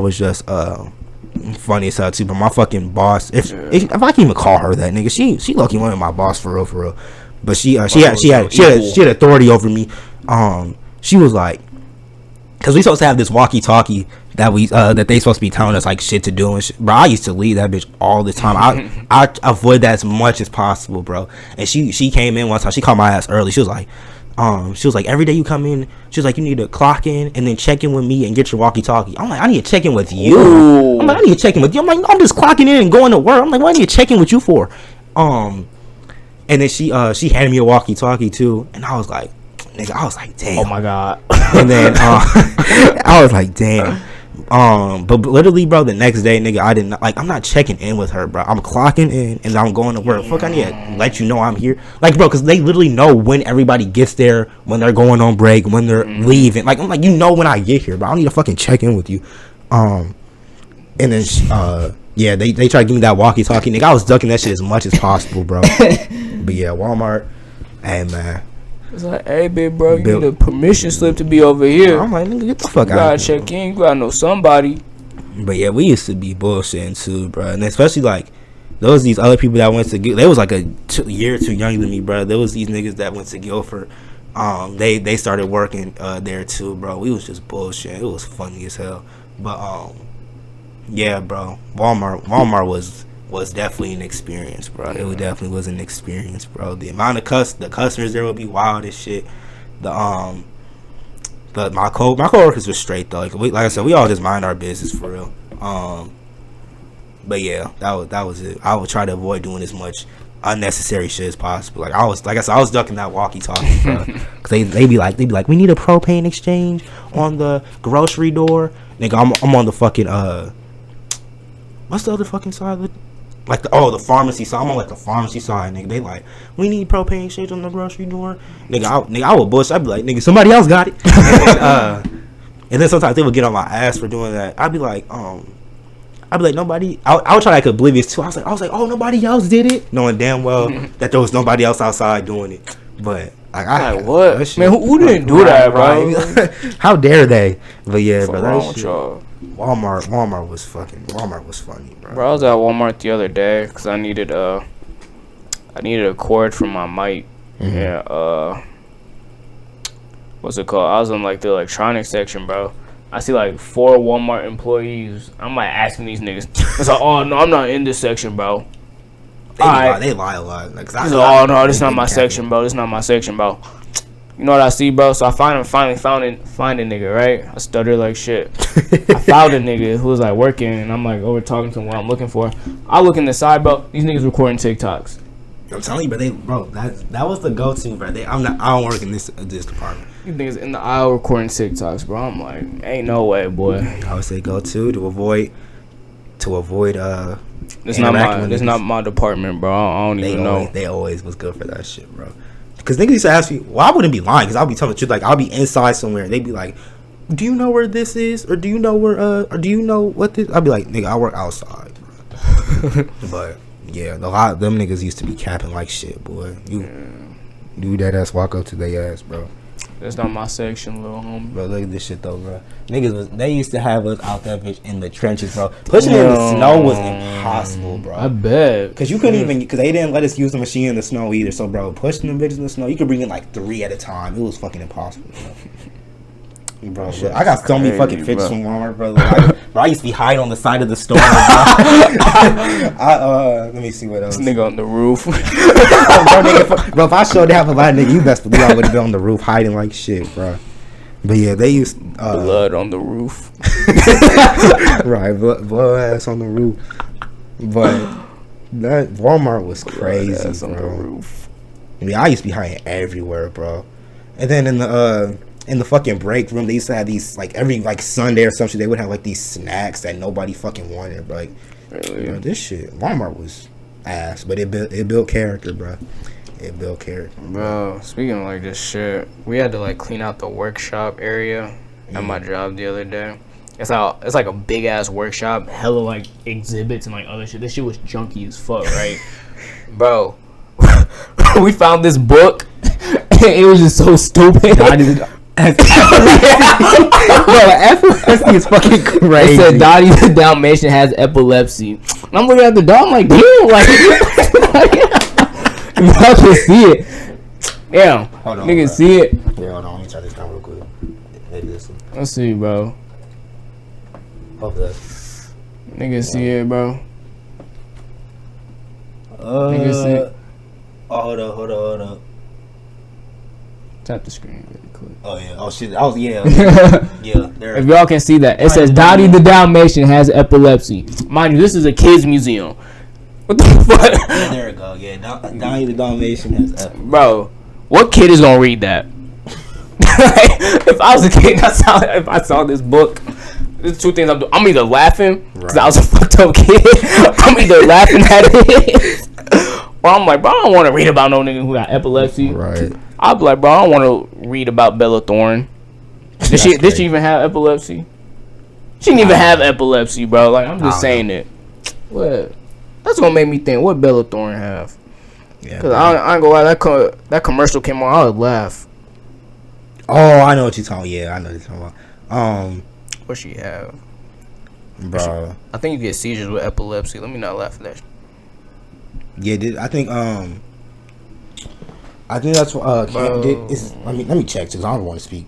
was just, funny as hell, too. But my fucking boss, if I can even call her that, nigga, she lucky one of my boss, for real. But she had authority over me. She was like, cause we supposed to have this walkie-talkie that they supposed to be telling us like shit to do and shit. Bro, I used to leave that bitch all the time. I avoid that as much as possible, bro. And she came in one time. She called my ass early. She was like, every day you come in, she was like, you need to clock in and then check in with me and get your walkie-talkie. I'm like, I need to check in with you. Ooh. I'm like, I need to check in with you. I'm like, I'm just clocking in and going to work. I'm like, what do I need to check in with you for? And then she handed me a walkie-talkie too, and I was like, nigga, I was like, damn. Oh my god. And then I was like, damn. But literally, bro, the next day, nigga, I'm not checking in with her, bro. I'm clocking in and I'm going to work. Fuck, I need to let you know I'm here. Like, bro, because they literally know when everybody gets there, when they're going on break, when they're leaving. Like, I'm like, you know when I get here, bro. I don't need to fucking check in with you. And then, yeah, they tried to give me that walkie-talkie, nigga. I was ducking that shit as much as possible, bro. But yeah, Walmart, hey, man. It's like, hey, big bro, you need a permission slip to be over here. I'm like, nigga, get the fuck out. You gotta check in. You gotta know somebody. But yeah, we used to be bullshitting too, bro. And especially like, there was these other people that went to they was like a year or two younger than me, bro. There was these niggas that went to Guilford. They started working there too, bro. We was just bullshit. It was funny as hell. But yeah, bro, Walmart was definitely an experience, bro. It definitely was an experience, bro. The amount of the customers there would be wild as shit. My coworkers were straight though. Like I said, we all just mind our business for real. But yeah, that was it. I would try to avoid doing as much unnecessary shit as possible. Like I was ducking that walkie-talkie, bro. Cause they be like, we need a propane exchange on the grocery door. Nigga, I'm on the fucking what's the other fucking side of it? Like the pharmacy side. I'm on like the pharmacy side, nigga. They like, we need propane exchange on the grocery door. Nigga, I would bullshit. I'd be like, nigga, somebody else got it. And then sometimes they would get on my ass for doing that. I'd be like, nobody. I would try like oblivious too. I was like, oh, nobody else did it, knowing damn well that there was nobody else outside doing it. But like what? Man, who didn't do that, bro? How dare they? But yeah, bro, wrong with y'all? Walmart was funny, bro. Bro, I was at Walmart the other day because I needed a cord for my mic. Mm-hmm. Yeah, what's it called? I was in like the electronics section, bro. I see like 4 Walmart employees. I'm like asking these niggas. It's like, oh no, I'm not in this section, bro. They lie a lot. Like, oh no, this not my section, bro. This not my section, bro. You know what I see, bro? So I finally found a nigga, right? I stuttered like shit. I found a nigga who was like working, and I'm like over talking to him what I'm looking for. I look in the side, bro. These niggas recording TikToks. I'm telling you, bro, that was the go-to, bro. I don't work in this department. These niggas in the aisle recording TikToks, bro. I'm like, ain't no way, boy. I would say go-to to avoid. This not my department, bro. I don't even know. They always was good for that shit, bro. Because niggas used to ask me, well, I wouldn't be lying, because I'll be telling the truth. Like, I'll be inside somewhere, and they'd be like, do you know where this is? Or do you know where, or do you know what this? I'll be like, nigga, I work outside, bro. But, yeah, a lot of them niggas used to be capping like shit, boy. You that ass walk up to their ass, bro. That's not my section, little homie. Bro, look at this shit, though, bro. They used to have us out that bitch in the trenches, bro. Pushing it in the snow was impossible, bro. I bet. Because you couldn't even, because they didn't let us use the machine in the snow either. So, bro, pushing them bitches in the snow, you could bring in like 3 at a time. It was fucking impossible, bro. Bro, shit. I got so many fucking pictures from Walmart, bro. I used to be hiding on the side of the store. Let me see what else. This nigga on the roof. Bro, if I showed that for my nigga, you best believe I would have been on the roof hiding like shit, bro. But yeah, they used blood on the roof. Right, blood ass on the roof. But that Walmart was crazy, bro. On the roof. I mean, I used to be hiding everywhere, bro. And then in the fucking break room, they used to have these, like, every, like, Sunday or something, they would have, like, these snacks that nobody fucking wanted, bro. Like, really? You know, this shit, Walmart was ass, but it built character, bro. It built character. Bro, speaking of, like, this shit, we had to, like, clean out the workshop area at my job the other day. It's like a big-ass workshop, hella, like, exhibits and, like, other shit. This shit was junky as fuck, right? Bro, we found this book, and it was just so stupid. Epilepsy is fucking crazy. It said Dottie the Dalmatian has epilepsy. And I'm looking at the dog, I'm like, damn, like, y'all can see it. Damn, hold on, niggas bro. see it. Yeah, hold on, let me try this down real quick. Maybe this one. Let's see, bro. Hope that. Niggas see it, bro. Niggas see it. Oh, hold up. Tap the screen really quick. Oh yeah. Oh shit. Yeah. There. If y'all can see that, it says Dottie the Dalmatian has epilepsy. Mind you, this is a kids museum. What the fuck? Yeah, there we go. Yeah, Dottie the Dalmatian has epilepsy. Bro, what kid is gonna read that? If I was a kid, if I saw this book, there's 2 things I'm doing. I'm either laughing because I was a fucked up kid. I'm either laughing at it, or I'm like, bro, I don't want to read about no nigga who got epilepsy. Right. I'd be like, bro, I don't want to read about Bella Thorne. Did she even have epilepsy? She didn't even have epilepsy, bro. Like, I'm just saying it. What? That's gonna make me think. What Bella Thorne have? Yeah. Cause I ain't gonna lie. That commercial came on. I would laugh. Oh, I know what you're talking. Yeah, I know what you're talking about. What she have? Bro, I think you get seizures with epilepsy. Let me not laugh at that. Yeah, I think that's let me check because I don't want to speak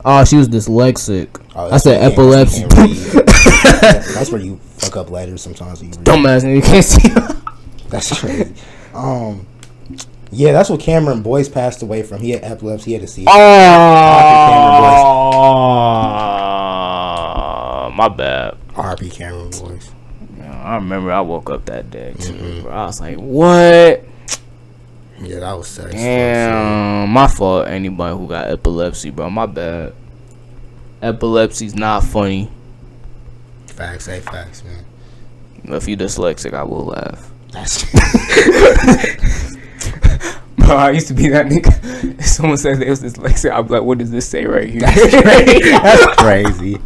Oh, she was dyslexic. Oh, I said epilepsy. That's where you fuck up letters sometimes. Dumbass nigga, you can't see. That's crazy. Yeah, that's what Cameron Boyce passed away from. He had epilepsy. He had a seizure. Oh, my bad. R.I.P. Cameron Boyce. Yeah, I remember I woke up that day too. Bro. I was like, what? Yeah, that was sad. Damn, my fault. Anybody who got epilepsy, bro, my bad. Epilepsy's not funny. Facts, facts, man. If you dyslexic, I will laugh. That's bro, I used to be that nigga. If someone says they was dyslexic, I'd be like, what does this say right here? That's crazy.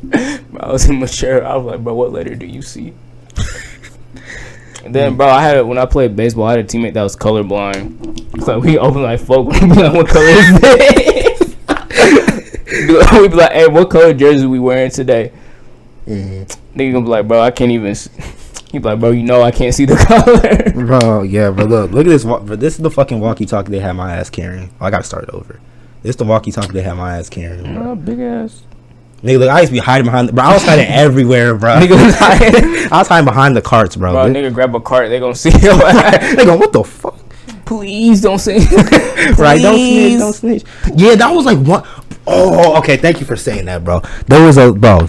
Bro, I was immature. I was like, bro, what letter do you see? And then, bro, when I played baseball, I had a teammate that was colorblind. So we open like, fuck, we'd be like, what color is this? We'd be like, hey, what color jersey we wearing today? Nigga gonna be like, bro, I can't even. He'd be like, bro, you know I can't see the color. Bro, yeah, bro, look at this. Bro, this is the fucking walkie-talkie they had my ass carrying. Oh, I gotta start over. This is the walkie-talkie they had my ass carrying, bro. Big ass. Nigga, look, I used to be hiding behind. Bro, I was hiding everywhere, bro. Nigga was hiding. I was hiding behind the carts, bro. Bro, nigga grab a cart, they gonna see your ass. They go, what the fuck? Please don't say. Right, don't snitch. Yeah, that was like one. Oh, okay. Thank you for saying that, bro. There was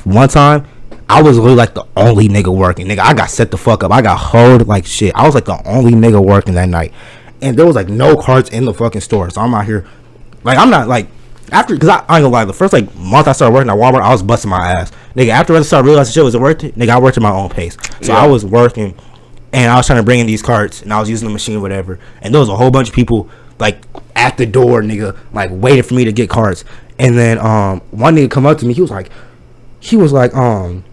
one time I was really like the only nigga working. Nigga, I got set the fuck up. I got hoed like shit. I was like the only nigga working that night, and there was like no carts in the fucking store. So I'm out here, like I'm not like. After, because I ain't gonna lie, the first like month I started working at Walmart, I was busting my ass. Nigga, after I started realizing shit wasn't worth it, nigga, I worked at my own pace. So I was working, and I was trying to bring in these carts, and I was using the machine or whatever. And there was a whole bunch of people, like, at the door, nigga, like, waiting for me to get carts. And then, one nigga come up to me, he was like, can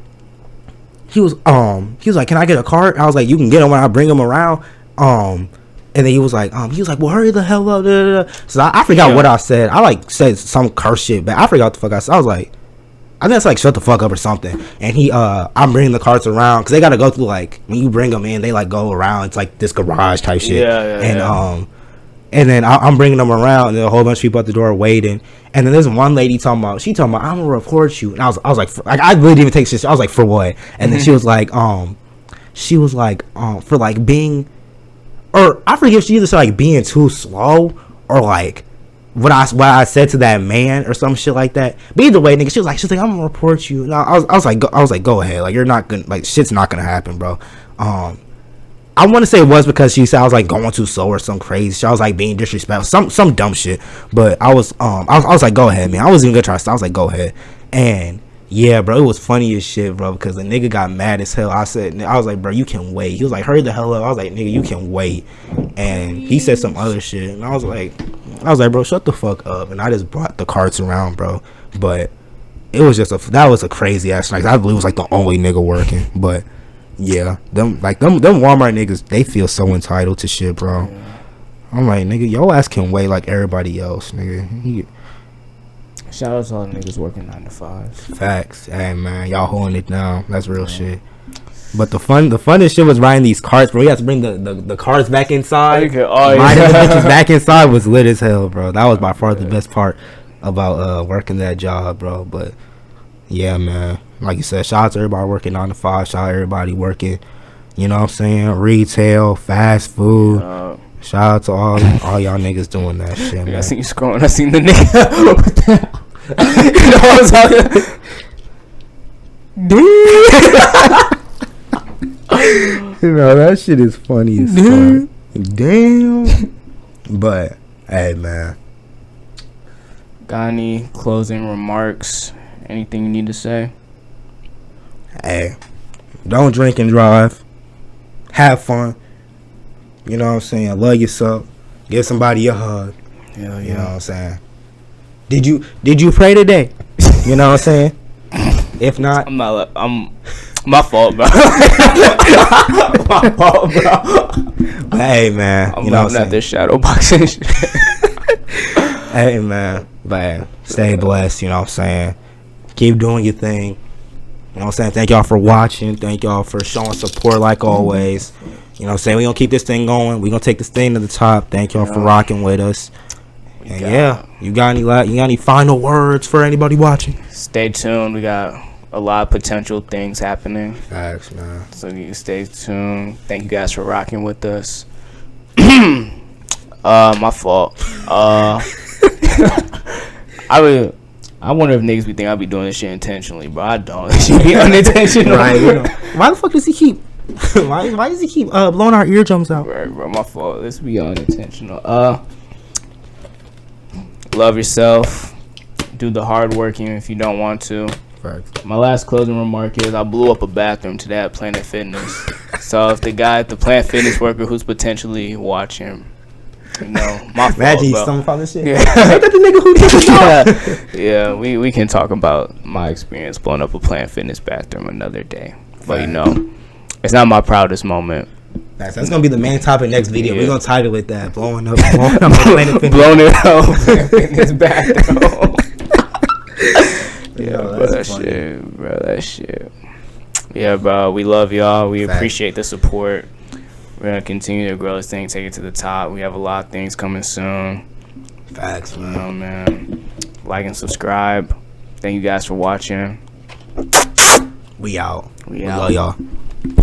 I get a cart? And I was like, you can get them when I bring them around. And then he was like, well, hurry the hell up. So I forgot what I said. I like said some curse shit, but I forgot what the fuck I said. I was like, I think it's like shut the fuck up or something. And I'm bringing the carts around because they got to go through, like, when you bring them in, they like go around. It's like this garage type shit. And then I'm bringing them around, and then a whole bunch of people at the door waiting. And then there's one lady talking about, I'm gonna report you. And I was like, I really didn't even take shit. I was like, for what? And then she was like, for like being. Or I forget if she either said like being too slow or like what I said to that man or some shit like that. But either way, nigga, she's like, I'm gonna report you. And I was like, go ahead. Like, you're not gonna, like, shit's not gonna happen, bro. I want to say it was because she said I was like going too slow or some crazy shit. I was like being disrespectful, some dumb shit. But I was like, go ahead, man. I wasn't even gonna try to stop. I was like, go ahead. And yeah, bro, it was funny as shit, bro, because the nigga got mad as hell. I was like, bro, you can wait. He was like, hurry the hell up. I was like, nigga, you can wait. And he said some other shit, and I was like, bro, shut the fuck up. And I just brought the carts around, bro. But it was just that was a crazy ass night. I believe it was like the only nigga working. But yeah, them Walmart niggas, they feel so entitled to shit, bro. I'm like, nigga, your ass can wait like everybody else, nigga. Shout out to all the niggas working 9 to 5s. Facts. Hey, man, y'all holding it down. That's real shit. But the funnest shit was riding these carts, bro. We had to bring the cars back inside. Riding the bitches back inside was lit as hell, bro. That was by far the best part about working that job, bro. But yeah, man, like you said, shout out to everybody working 9 to 5. Shout out to everybody working, you know what I'm saying, retail, fast food. Shout out to all y'all niggas doing that shit, man. I seen you scrolling. I seen the nigga. You know what I'm talking? You know, that shit is funny as fuck. Damn. But hey, man, got any closing remarks? Anything you need to say? Hey, don't drink and drive. Have fun. You know what I'm saying? Love yourself. Give somebody a hug. Hell yeah. You know what I'm saying? Did you pray today? You know what I'm saying? If not, I'm my fault, bro. My fault, bro. Hey, man, you know what I'm saying? This shadow boxing shit. Hey, man, but stay blessed. You know what I'm saying? Keep doing your thing. You know what I'm saying? Thank y'all for watching. Thank y'all for showing support like always. You know what I'm saying? We're going to keep this thing going. We're going to take this thing to the top. Thank y'all for rocking with us. And yeah, you got any final words for anybody watching? Stay tuned. We got a lot of potential things happening. Facts, man. So you stay tuned. Thank you guys for rocking with us. My fault. I wonder if niggas be think I be doing this shit intentionally, bro. I don't. It should be unintentional. Right. Why the fuck does he keep? Why does he keep blowing our eardrums out? Right, bro. My fault. This be unintentional. Love yourself. Do the hard work even if you don't want to. Facts. My last closing remark is I blew up a bathroom today at Planet Fitness. So if the guy at the Planet Fitness worker who's potentially watching, my fault, Imagine bro. some fucking shit. Yeah. Ain't that the nigga who did the Yeah, we can talk about my experience blowing up a Planet Fitness bathroom another day. But it's not my proudest moment. That's gonna be the main topic next video. Yeah. We're gonna title it that. Blowing up Planet Fitness. Blown it up in his bathroom. Yeah, bro, that shit. Yeah, bro, we love y'all. We appreciate the support. We're gonna continue to grow this thing, take it to the top. We have a lot of things coming soon. Facts, man. Man. Like and subscribe. Thank you guys for watching. We out. We We out. love y'all.